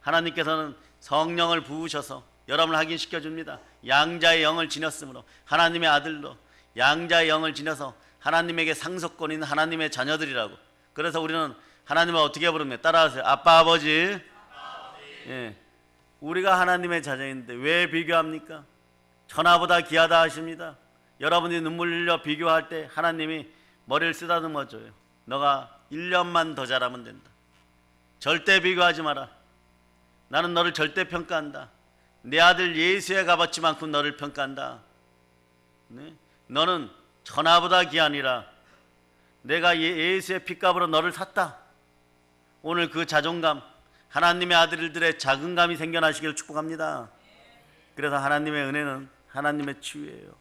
하나님께서는 성령을 부으셔서 여러분을 확인시켜 줍니다. 양자의 영을 지녔으므로 하나님의 아들로 양자의 영을 지녀서 하나님에게 상속권 있는 하나님의 자녀들이라고. 그래서 우리는 하나님을 어떻게 부릅니까? 따라하세요. 아빠, 아버지. 예. 우리가 하나님의 자녀인데 왜 비교합니까? 천하보다 귀하다 하십니다. 여러분이 눈물 흘려 비교할 때 하나님이 머리를 쓰다듬어 줘요. 너가 1년만 더 잘하면 된다. 절대 비교하지 마라. 나는 너를 절대 평가한다. 내 아들 예수의 값어치만큼 너를 평가한다. 네? 너는 천하보다 귀하니라. 내가 예수의 핏값으로 너를 샀다. 오늘 그 자존감, 하나님의 아들들의 자긍감이 생겨나시기를 축복합니다. 그래서 하나님의 은혜는 하나님의 치유예요.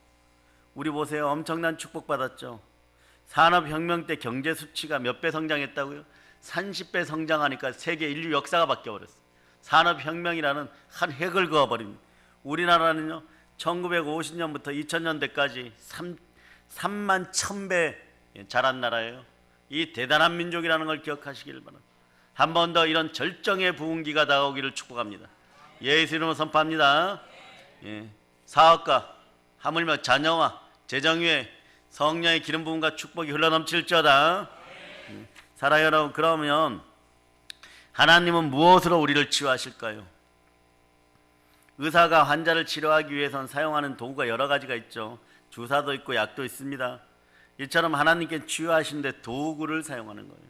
우리 보세요. 엄청난 축복 받았죠. 산업혁명 때 경제 수치가 몇 배 성장했다고요? 30배 성장하니까 세계 인류 역사가 바뀌어버렸어요. 산업혁명이라는 한 획을 그어버립니다. 우리나라는요 1950년부터 2000년대까지 3만 1000배 자란 나라예요. 이 대단한 민족이라는 걸 기억하시길 바랍니다. 한 번 더 이런 절정의 부흥기가 다가오기를 축복합니다. 예수 이름으로 선포합니다. 예. 사업가 하물며 자녀와 재정 위에 성령의 기름 부음과 축복이 흘러넘칠지어다. 사랑하는 여러분, 그러면 하나님은 무엇으로 우리를 치유하실까요? 의사가 환자를 치료하기 위해선 사용하는 도구가 여러 가지가 있죠. 주사도 있고 약도 있습니다. 이처럼 하나님께 치유하시는데 도구를 사용하는 거예요.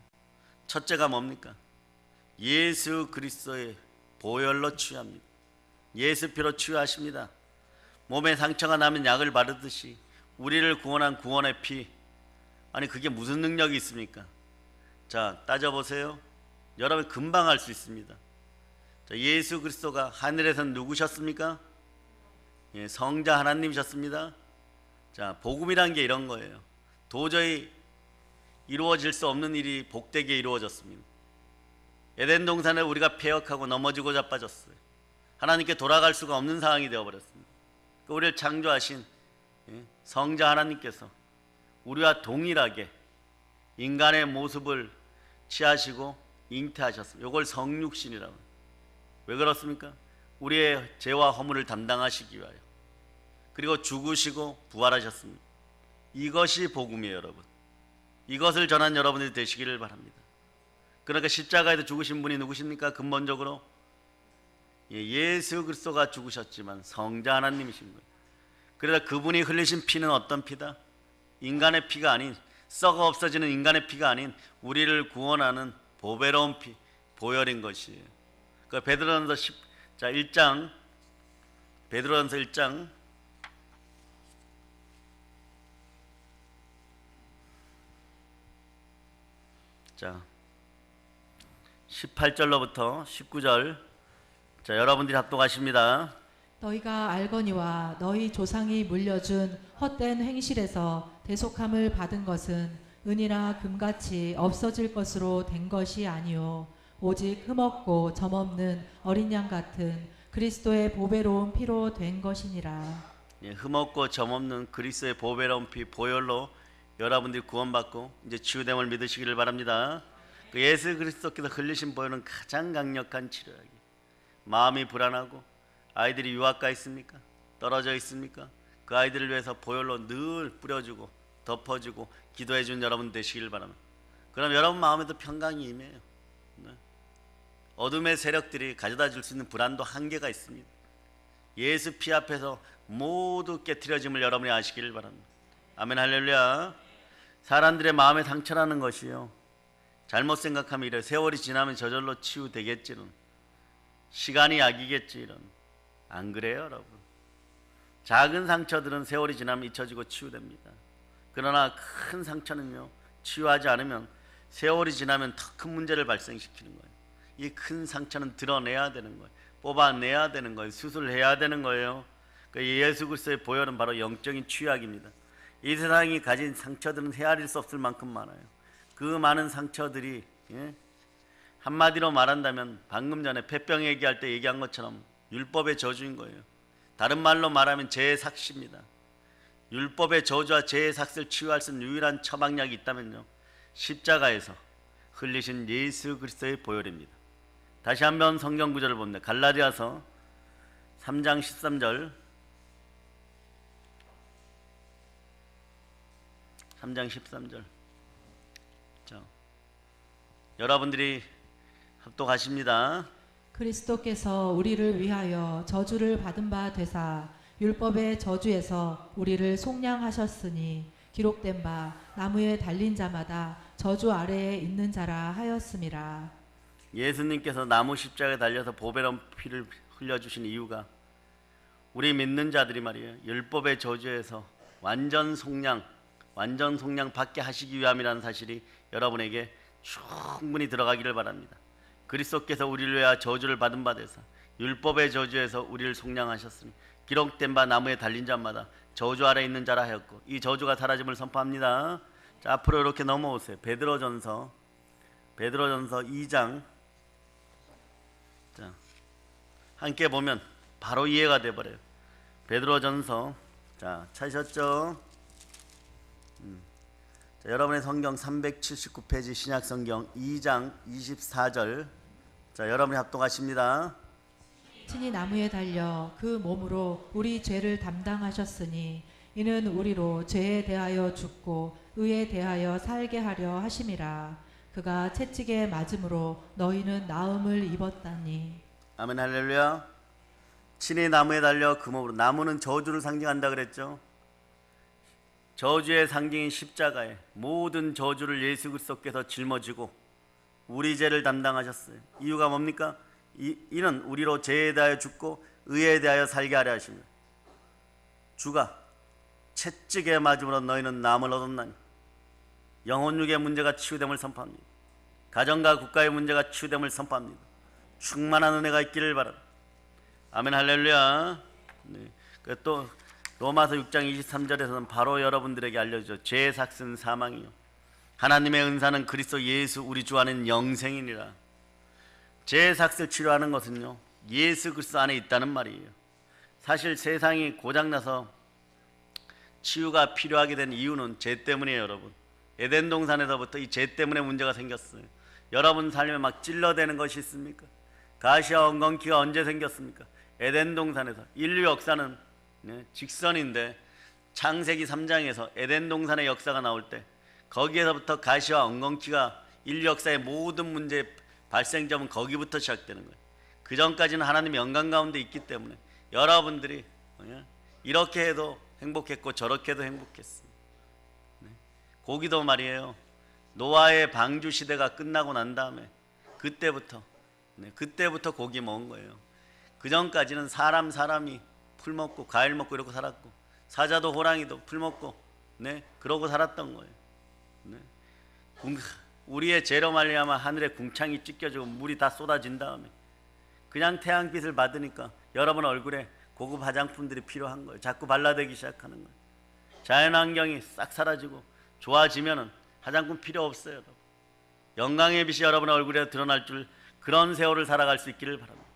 첫째가 뭡니까? 예수 그리스도의 보혈로 치유합니다. 예수 피로 치유하십니다. 몸에 상처가 나면 약을 바르듯이 우리를 구원한 구원의 피, 아니 그게 무슨 능력이 있습니까? 자, 따져보세요. 여러분 금방 알 수 있습니다. 자, 예수 그리스도가 하늘에선 누구셨습니까? 예, 성자 하나님이셨습니다. 자, 복음이란 게 이런 거예요. 도저히 이루어질 수 없는 일이 복되게 이루어졌습니다. 에덴 동산을 우리가 폐역하고 넘어지고 자빠졌어요. 하나님께 돌아갈 수가 없는 상황이 되어버렸습니다. 우리를 창조하신 성자 하나님께서 우리와 동일하게 인간의 모습을 취하시고 잉태하셨습니다. 이걸 성육신이라고. 왜 그렇습니까? 우리의 죄와 허물을 담당하시기 위하여. 그리고 죽으시고 부활하셨습니다. 이것이 복음이에요, 여러분. 이것을 전한 여러분들이 되시기를 바랍니다. 그러니까 십자가에도 죽으신 분이 누구십니까? 근본적으로 예수 그리스도가 죽으셨지만 성자 하나님이신 거예요. 그래서 그분이 흘리신 피는 어떤 피다? 인간의 피가 아닌, 썩어 없어지는 인간의 피가 아닌 우리를 구원하는 보배로운 피, 보혈인 것이에요. 그 베드로전서 1장, 베드로전서 1장 18절로부터 19절. 자, 여러분들이 합독하십니다. 너희가 알거니와 너희 조상이 물려준 헛된 행실에서 대속함을 받은 것은 은이나 금같이 없어질 것으로 된 것이 아니요 오직 흠없고 점없는 어린 양 같은 그리스도의 보배로운 피로 된 것이니라. 예, 흠없고 점없는 그리스도의 보배로운 피 보혈로 여러분들이 구원받고 이제 치유됨을 믿으시기를 바랍니다. 그 예수 그리스도께서 흘리신 보혈은 가장 강력한 치료약이에요. 마음이 불안하고 아이들이 유학가 있습니까? 떨어져 있습니까? 그 아이들을 위해서 보혈로 늘 뿌려주고 덮어주고 기도해 준 여러분 되시길 바랍니다. 그럼 여러분 마음에도 평강이 임해요. 네. 어둠의 세력들이 가져다 줄 수 있는 불안도 한계가 있습니다. 예수 피 앞에서 모두 깨트려짐을 여러분이 아시기를 바랍니다. 아멘 할렐루야. 사람들의 마음에 상처라는 것이요, 잘못 생각하면 이래 세월이 지나면 저절로 치유되겠지는, 시간이 약이겠지, 안 그래요 여러분? 작은 상처들은 세월이 지나면 잊혀지고 치유됩니다. 그러나 큰 상처는요, 치유하지 않으면 세월이 지나면 더 큰 문제를 발생시키는 거예요. 이 큰 상처는 드러내야 되는 거예요. 뽑아내야 되는 거예요. 수술해야 되는 거예요. 예수 그리스도의 보혈은 바로 영적인 치유약입니다. 이 세상이 가진 상처들은 헤아릴 수 없을 만큼 많아요. 그 많은 상처들이, 한마디로 말한다면 방금 전에 폐병 얘기할 때 얘기한 것처럼 율법의 저주인 거예요. 다른 말로 말하면 죄의 삭시입니다. 율법의 저주와 죄의 삭스를 치유할 수 있는 유일한 처방약이 있다면요, 십자가에서 흘리신 예수 그리스도의 보혈입니다. 다시 한번 성경 구절을 봅니다. 갈라디아서 3장 13절. 3장 13절. 자, 여러분들이 합독하십니다. 그리스도께서 우리를 위하여 저주를 받은 바 되사 율법의 저주에서 우리를 속량하셨으니 기록된 바 나무에 달린 자마다 저주 아래에 있는 자라 하였음이라. 예수님께서 나무 십자가에 달려서 보배로운 피를 흘려주신 이유가 우리 믿는 자들이 말이에요, 율법의 저주에서 완전 속량 받게 하시기 위함이라는 사실이 여러분에게 충분히 들어가기를 바랍니다. 그리스도께서 우리를 위하여 저주를 받은 바 되사 율법의 저주에서 우리를 속량하셨으니 기록된 바 나무에 달린 자마다 저주 아래 있는 자라 하였고, 이 저주가 사라짐을 선포합니다. 자, 앞으로 이렇게 넘어오세요. 베드로전서 2장. 자, 함께 보면 바로 이해가 돼버려요. 베드로전서, 자, 찾으셨죠? 자, 여러분의 성경 379페이지 신약성경 2장 24절. 자, 여러분이 합독하십니다. 친히 나무에 달려 그 몸으로 우리 죄를 담당하셨으니 이는 우리로 죄에 대하여 죽고 의에 대하여 살게 하려 하심이라. 그가 채찍에 맞음으로 너희는 나음을 입었다니. 아멘 할렐루야. 친히 나무에 달려 그 몸으로, 나무는 저주를 상징한다 그랬죠. 저주의 상징인 십자가에 모든 저주를 예수 그리스도께서 짊어지고 우리 죄를 담당하셨어요. 이유가 뭡니까? 이는 우리로 죄에 대하여 죽고 의에 대하여 살게 하려 하십니다. 주가 채찍에 맞음으로 너희는 나음을 얻었나니. 영혼육의 문제가 치유됨을 선포합니다. 가정과 국가의 문제가 치유됨을 선포합니다. 충만한 은혜가 있기를 바랍니다. 아멘 할렐루야. 네. 또 로마서 6장 23절에서는 바로 여러분들에게 알려주죠. 죄의 삭스는 사망이요 하나님의 은사는 그리스도 예수 우리 주 안에는 영생이니라. 죄의 삭스를 치료하는 것은요, 예수 그리스도 안에 있다는 말이에요. 사실 세상이 고장나서 치유가 필요하게 된 이유는 죄 때문이에요. 여러분, 에덴 동산에서부터 이 죄 때문에 문제가 생겼어요. 여러분 삶에 막 찔러대는 것이 있습니까? 가시와 엉겅퀴가 언제 생겼습니까? 에덴 동산에서. 인류 역사는 직선인데 창세기 3장에서 에덴 동산의 역사가 나올 때 거기에서부터 가시와 엉겅퀴가 인류 역사의 모든 문제의 발생점은 거기부터 시작되는 거예요. 그 전까지는 하나님의 영광 가운데 있기 때문에 여러분들이 이렇게 해도 행복했고 저렇게 해도 행복했어요. 고기도 말이에요, 노아의 방주 시대가 끝나고 난 다음에 그때부터 고기 먹은 거예요. 그 전까지는 사람이 풀 먹고 과일 먹고 이러고 살았고, 사자도 호랑이도 풀 먹고 그러고 살았던 거예요. 우리의 죄로 말미암아 하늘에 궁창이 찢겨지고 물이 다 쏟아진 다음에 그냥 태양빛을 받으니까 여러분 얼굴에 고급 화장품들이 필요한 거예요. 자꾸 발라대기 시작하는 거예요. 자연환경이 싹 사라지고 좋아지면은 화장품 필요 없어요. 여러분. 영광의 빛이 여러분의 얼굴에 드러날 줄 그런 세월을 살아갈 수 있기를 바랍니다.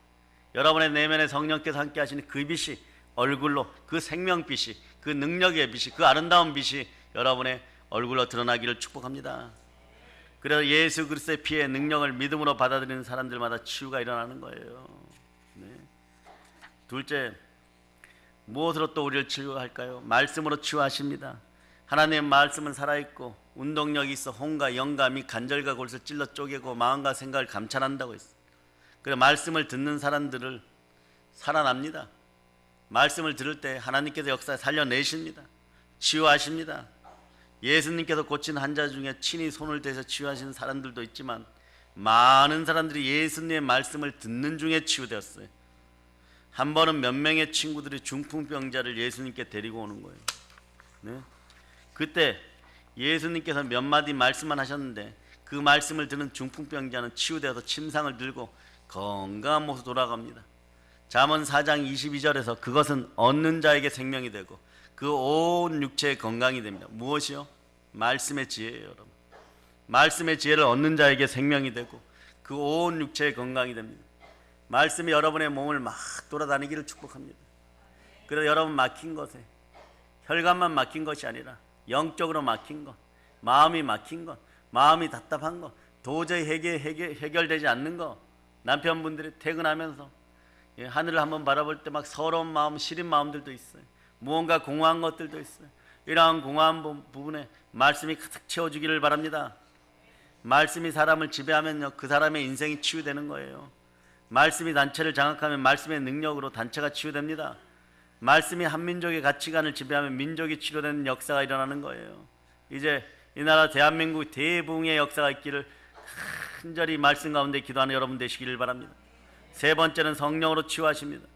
여러분의 내면에 성령께서 함께 하시는 그 빛이 얼굴로, 그 생명빛이, 그 능력의 빛이, 그 아름다운 빛이 여러분의 얼굴로 드러나기를 축복합니다. 그래서 예수 그리스도의 피의 능력을 믿음으로 받아들이는 사람들마다 치유가 일어나는 거예요. 네. 둘째, 무엇으로 또 우리를 치유할까요? 말씀으로 치유하십니다. 하나님의 말씀은 살아있고 운동력이 있어 혼과 영과 및 간절과 골을 찔러 쪼개고 마음과 생각을 감찰한다고 했어요. 그래서 말씀을 듣는 사람들을 살아납니다. 말씀을 들을 때 하나님께서 역사에 살려내십니다. 치유하십니다. 예수님께서 고친 환자 중에 친히 손을 대서 치유하시는 사람들도 있지만 많은 사람들이 예수님의 말씀을 듣는 중에 치유되었어요. 한 번은 몇 명의 친구들이 중풍병자를 예수님께 데리고 오는 거예요. 네? 그때 예수님께서 몇 마디 말씀만 하셨는데 그 말씀을 듣는 중풍병자는 치유되어서 침상을 들고 건강한 모습으로 돌아갑니다. 잠언 4장 22절에서 그것은 얻는 자에게 생명이 되고 그 온 육체의 건강이 됩니다. 무엇이요? 말씀의 지혜예요, 여러분. 말씀의 지혜를 얻는 자에게 생명이 되고 그 온 육체의 건강이 됩니다. 말씀이 여러분의 몸을 막 돌아다니기를 축복합니다. 그래서 여러분 막힌 것에 혈관만 막힌 것이 아니라 영적으로 막힌 것, 마음이 막힌 것, 마음이 답답한 것, 도저히 해결되지 않는 것, 남편분들이 퇴근하면서 하늘을 한번 바라볼 때 막 서러운 마음, 시린 마음들도 있어요. 무언가 공허한 것들도 있어요. 이러한 공허한 부분에 말씀이 가득 채워주기를 바랍니다. 말씀이 사람을 지배하면요, 그 사람의 인생이 치유되는 거예요. 말씀이 단체를 장악하면 말씀의 능력으로 단체가 치유됩니다. 말씀이 한 민족의 가치관을 지배하면 민족이 치료되는 역사가 일어나는 거예요. 이제 이 나라 대한민국 대부흥의 역사가 있기를 간절히 말씀 가운데 기도하는 여러분 되시기를 바랍니다. 세 번째는 성령으로 치유하십니다.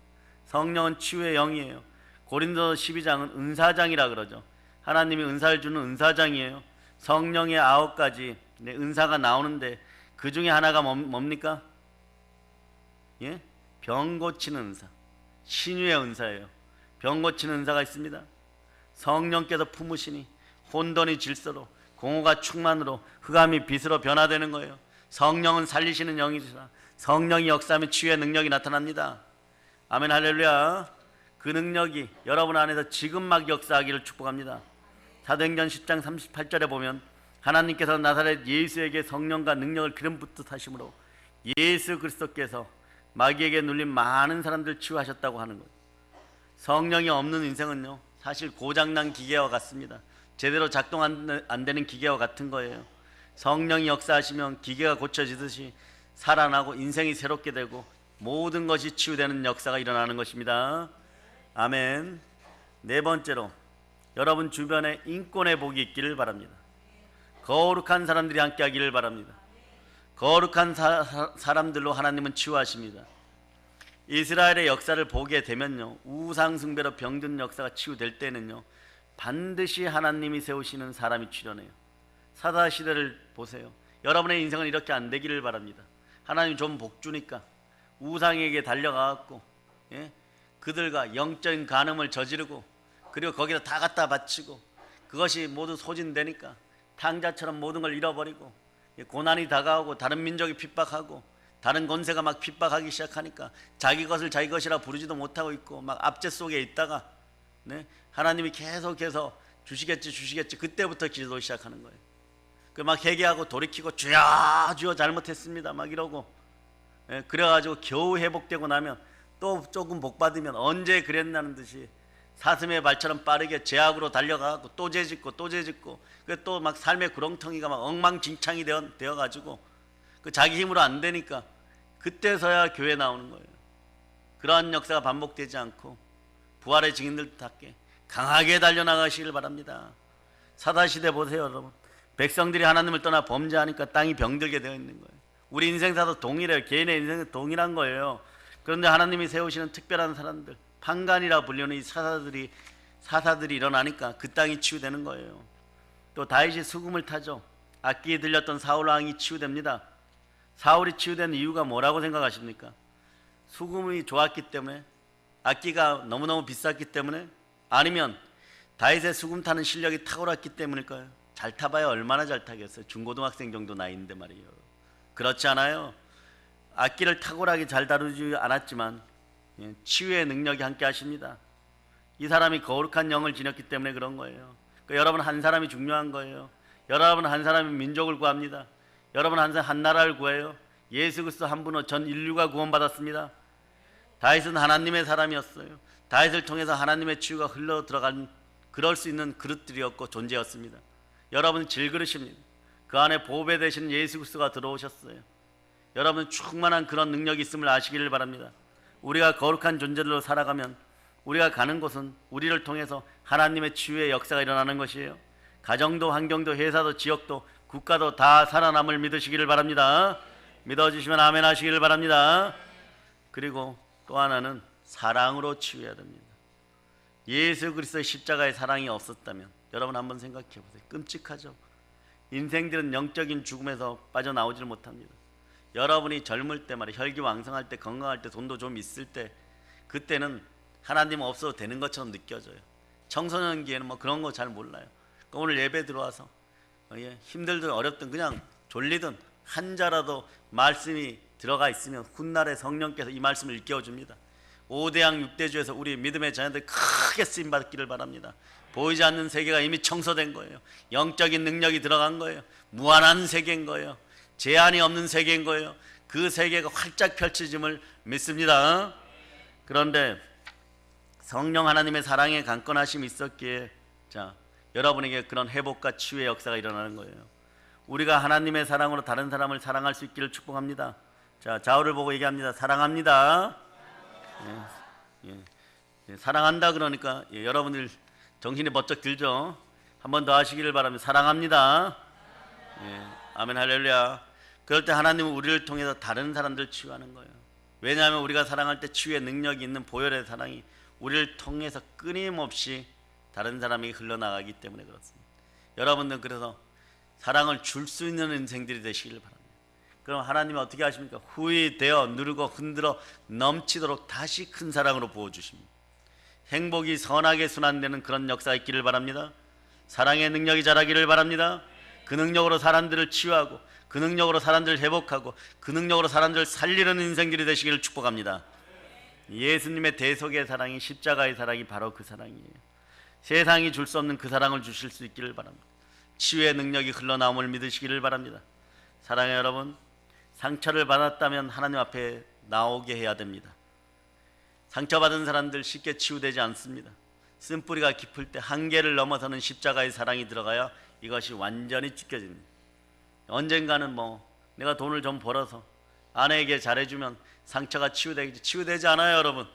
성령은 치유의 영이에요. 고린도서 12장은 은사장이라 그러죠. 하나님이 은사를 주는 은사장이에요. 성령의 9가지 은사가 나오는데 그 중에 하나가 뭡니까? 예? 병 고치는 은사, 신유의 은사예요. 병 고치는 은사가 있습니다. 성령께서 품으시니 혼돈이 질서로, 공허가 충만으로, 흑암이 빛으로 변화되는 거예요. 성령은 살리시는 영이시라. 성령이 역사하면 치유의 능력이 나타납니다. 아멘, 할렐루야. 그 능력이 여러분 안에서 지금 막 역사하기를 축복합니다. 사도행전 10장 38절에 보면 하나님께서 나사렛 예수에게 성령과 능력을 기름 붓듯 하심으로 예수 그리스도께서 마귀에게 눌린 많은 사람들 치유하셨다고 하는 거예요. 성령이 없는 인생은요, 사실 고장난 기계와 같습니다. 제대로 작동 안 되는 기계와 같은 거예요. 성령이 역사하시면 기계가 고쳐지듯이 살아나고 인생이 새롭게 되고 모든 것이 치유되는 역사가 일어나는 것입니다. 아멘. 네 번째로 여러분 주변에 인권의 복이 있기를 바랍니다. 거룩한 사람들이 함께 하기를 바랍니다. 거룩한 사람들로 하나님은 치유하십니다. 이스라엘의 역사를 보게 되면요, 우상 숭배로 병든 역사가 치유될 때는요, 반드시 하나님이 세우시는 사람이 출현해요. 사사시대를 보세요. 여러분의 인생은 이렇게 안 되기를 바랍니다. 하나님 좀 복주니까 우상에게 달려가갖고 그들과 영적인 간음을 저지르고 그리고 거기다 다 갖다 바치고 그것이 모두 소진되니까 탕자처럼 모든 걸 잃어버리고 고난이 다가오고 다른 민족이 핍박하고 다른 권세가 막 핍박하기 시작하니까 자기 것을 자기 것이라 부르지도 못하고 있고 막 압제 속에 있다가 하나님이 계속해서 주시겠지 그때부터 기도 시작하는 거예요. 그 막 회개하고 돌이키고 주여 주여 잘못했습니다 막 이러고 그래가지고 겨우 회복되고 나면 또 조금 복받으면 언제 그랬나는 듯이 사슴의 발처럼 빠르게 제약으로 달려가고 또 죄짓고 또 막 삶의 구렁텅이가 막 엉망진창이 되어가지고 그 자기 힘으로 안 되니까 그때서야 교회 나오는 거예요. 그러한 역사가 반복되지 않고 부활의 증인들답게 강하게 달려나가시길 바랍니다. 사사시대 보세요, 여러분. 백성들이 하나님을 떠나 범죄하니까 땅이 병들게 되어 있는 거예요. 우리 인생사도 동일해요. 개인의 인생은 동일한 거예요. 그런데 하나님이 세우시는 특별한 사람들, 판관이라 불리는 이 사사들이 일어나니까 그 땅이 치유되는 거예요. 또 다윗이 수금을 타죠. 악기 들렸던 사울 왕이 치유됩니다. 사울이 치유된 이유가 뭐라고 생각하십니까? 수금이 좋았기 때문에? 악기가 너무너무 비쌌기 때문에? 아니면 다윗의 수금 타는 실력이 탁월했기 때문일까요? 잘 타봐야 얼마나 잘 타겠어요. 중고등학생 정도 나이인데 말이에요. 그렇지 않아요. 악기를 탁월하게 잘 다루지 않았지만 치유의 능력이 함께 하십니다. 이 사람이 거룩한 영을 지녔기 때문에 그런 거예요. 그러니까 여러분 한 사람이 중요한 거예요. 여러분 한 사람이 민족을 구합니다. 여러분 한 사람 한 나라를 구해요. 예수 그리스도 한 분으로 전 인류가 구원받았습니다. 다윗은 하나님의 사람이었어요. 다윗을 통해서 하나님의 치유가 흘러 들어간 그럴 수 있는 그릇들이었고 존재였습니다. 여러분 질그릇입니다. 그 안에 보배 되시는 예수 그리스도가 들어오셨어요. 여러분 충만한 그런 능력이 있음을 아시기를 바랍니다. 우리가 거룩한 존재로 살아가면 우리가 가는 곳은 우리를 통해서 하나님의 치유의 역사가 일어나는 것이에요. 가정도 환경도 회사도 지역도 국가도 다 살아남을 믿으시기를 바랍니다. 믿어주시면 아멘 하시기를 바랍니다. 그리고 또 하나는 사랑으로 치유해야 됩니다. 예수 그리스도의 십자가의 사랑이 없었다면 여러분 한번 생각해 보세요. 끔찍하죠. 인생들은 영적인 죽음에서 빠져나오질 못합니다. 여러분이 젊을 때 말이에요. 혈기왕성할 때 건강할 때 돈도 좀 있을 때 그때는 하나님 없어도 되는 것처럼 느껴져요. 청소년기에는 뭐 그런 거 잘 몰라요. 그러니까 오늘 예배 들어와서 힘들든 어렵든 그냥 졸리든 한자라도 말씀이 들어가 있으면 훗날에 성령께서 이 말씀을 일깨워 줍니다. 5대양 6대주에서 우리 믿음의 자녀들 크게 쓰임 받기를 바랍니다. 보이지 않는 세계가 이미 청소된 거예요. 영적인 능력이 들어간 거예요. 무한한 세계인 거예요. 제한이 없는 세계인 거예요. 그 세계가 활짝 펼쳐짐을 믿습니다. 그런데 성령 하나님의 사랑의 강건하심이 있었기에 여러분에게 그런 회복과 치유의 역사가 일어나는 거예요. 우리가 하나님의 사랑으로 다른 사람을 사랑할 수 있기를 축복합니다. 좌우를 보고 얘기합니다. 사랑합니다. 사랑한다 그러니까 여러분들 정신이 번쩍 들죠. 한 번 더 하시기를 바랍니다. 사랑합니다. 아멘 할렐루야. 그럴 때 하나님은 우리를 통해서 다른 사람들 치유하는 거예요. 왜냐하면 우리가 사랑할 때 치유의 능력이 있는 보혈의 사랑이 우리를 통해서 끊임없이 다른 사람에게 흘러나가기 때문에 그렇습니다. 여러분들 그래서 사랑을 줄 수 있는 인생들이 되시기를 바랍니다. 그럼 하나님은 어떻게 하십니까? 후회되어 누르고 흔들어 넘치도록 다시 큰 사랑으로 부어주십니다. 행복이 선하게 순환되는 그런 역사가 있기를 바랍니다. 사랑의 능력이 자라기를 바랍니다. 그 능력으로 사람들을 치유하고 그 능력으로 사람들을 회복하고 그 능력으로 사람들을 살리는 인생들이 되시기를 축복합니다. 예수님의 대속의 사랑이 십자가의 사랑이 바로 그 사랑이에요. 세상이 줄 수 없는 그 사랑을 주실 수 있기를 바랍니다. 치유의 능력이 흘러나옴을 믿으시기를 바랍니다. 사랑의 여러분, 상처를 받았다면 하나님 앞에 나오게 해야 됩니다. 상처받은 사람들 쉽게 치유되지 않습니다. 쓴뿌리가 깊을 때 한계를 넘어서는 십자가의 사랑이 들어가야 이것이 완전히 찢겨집니다. 언젠가는 내가 돈을 좀 벌어서 아내에게 잘해주면 상처가 치유되겠지. 치유되지 않아요, 여러분.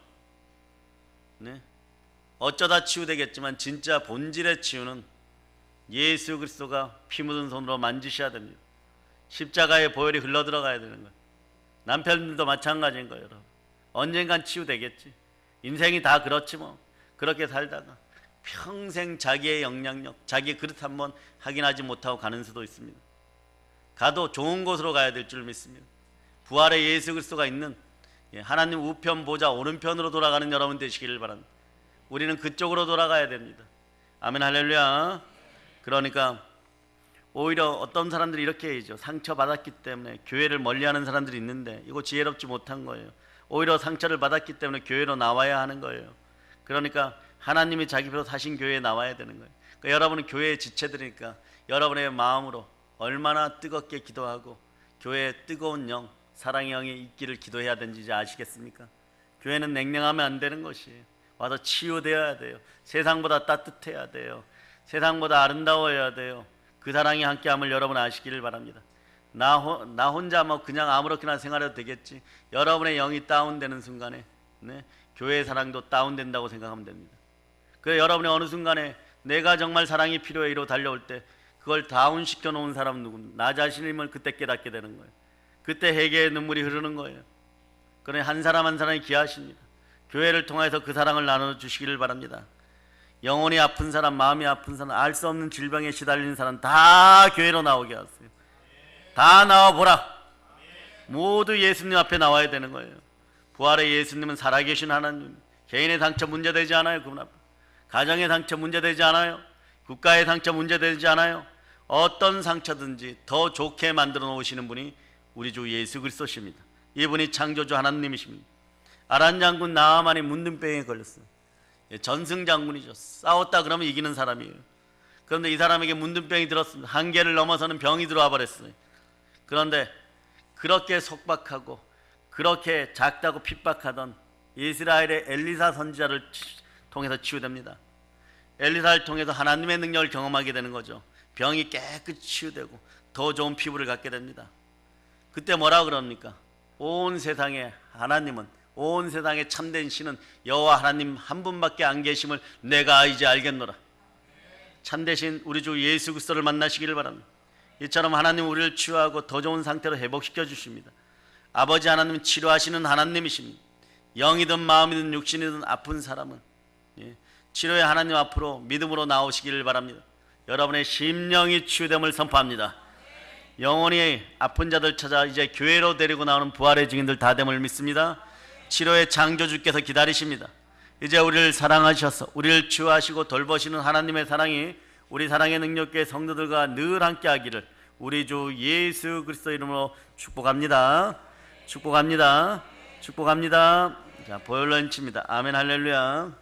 어쩌다 치유되겠지만 진짜 본질의 치유는 예수 그리스도가 피 묻은 손으로 만지셔야 됩니다. 십자가의 보혈이 흘러들어가야 되는 거예요. 남편들도 마찬가지인 거예요, 여러분. 언젠간 치유되겠지. 인생이 다 그렇지 뭐. 그렇게 살다가 평생 자기의 영향력, 자기 그릇 한번 확인하지 못하고 가는 수도 있습니다. 가도 좋은 곳으로 가야 될 줄 믿습니다. 부활의 예수 그리스도가 있는 하나님 우편 보좌 오른편으로 돌아가는 여러분 되시기를 바랍니다. 우리는 그쪽으로 돌아가야 됩니다. 아멘 할렐루야. 그러니까 오히려 어떤 사람들이 이렇게 얘기죠. 상처받았기 때문에 교회를 멀리하는 사람들이 있는데 이거 지혜롭지 못한 거예요. 오히려 상처를 받았기 때문에 교회로 나와야 하는 거예요. 그러니까 하나님이 자기 피로 사신 교회에 나와야 되는 거예요. 그러니까 여러분은 교회의 지체들이니까 여러분의 마음으로 얼마나 뜨겁게 기도하고 교회의 뜨거운 영, 사랑의 영이 있기를 기도해야 되는지 이제 아시겠습니까? 교회는 냉랭하면 안 되는 것이에요. 와서 치유되어야 돼요. 세상보다 따뜻해야 돼요. 세상보다 아름다워야 돼요. 그 사랑이 함께함을 여러분 아시기를 바랍니다. 나 혼자 그냥 아무렇게나 생활해도 되겠지. 여러분의 영이 다운되는 순간에 교회의 사랑도 다운된다고 생각하면 됩니다. 그래 여러분이 어느 순간에 내가 정말 사랑이 필요해 이로 달려올 때 그걸 다운시켜 놓은 사람은 누구냐? 나 자신임을 그때 깨닫게 되는 거예요. 그때 회개의 눈물이 흐르는 거예요. 그러니 한 사람 한 사람이 귀하십니다. 교회를 통해서 그 사랑을 나눠주시기를 바랍니다. 영혼이 아픈 사람, 마음이 아픈 사람, 알 수 없는 질병에 시달리는 사람 다 교회로 나오게 하세요. 다 나와보라. 모두 예수님 앞에 나와야 되는 거예요. 부활의 예수님은 살아계신 하나님. 개인의 상처 문제되지 않아요. 그분 앞에. 가정의 상처 문제되지 않아요. 국가의 상처 문제되지 않아요. 어떤 상처든지 더 좋게 만들어 놓으시는 분이 우리 주 예수 그리스도십니다. 이분이 창조주 하나님이십니다. 아란 장군 나아만이 문둥병에 걸렸어요. 전승 장군이죠. 싸웠다 그러면 이기는 사람이에요. 그런데 이 사람에게 문둥병이 들었습니다. 한계를 넘어서는 병이 들어와 버렸어요. 그런데 그렇게 속박하고 그렇게 작다고 핍박하던 이스라엘의 엘리사 선지자를 통해서 치유됩니다. 엘리사를 통해서 하나님의 능력을 경험하게 되는 거죠. 병이 깨끗이 치유되고 더 좋은 피부를 갖게 됩니다. 그때 뭐라고 그럽니까? 온 세상에 하나님은, 온 세상에 참된 신은 여호와 하나님 한 분밖에 안 계심을 내가 이제 알겠노라. 참되신 우리 주 예수 그리스도를 만나시기를 바랍니다. 이처럼 하나님 우리를 치유하고 더 좋은 상태로 회복시켜 주십니다. 아버지 하나님은 치료하시는 하나님이십니다. 영이든 마음이든 육신이든 아픈 사람은 치료의 하나님 앞으로 믿음으로 나오시기를 바랍니다. 여러분의 심령이 치유됨을 선포합니다. 영혼이 아픈 자들 찾아 이제 교회로 데리고 나오는 부활의 증인들 다 됨을 믿습니다. 치료의 창조주께서 기다리십니다. 이제 우리를 사랑하셔서 우리를 치유하시고 돌보시는 하나님의 사랑이 우리 사랑의 능력교회 성도들과 늘 함께 하기를 우리 주 예수 그리스도 이름으로 축복합니다. 축복합니다. 축복합니다. 자, 보혈로 인칩니다. 아멘 할렐루야.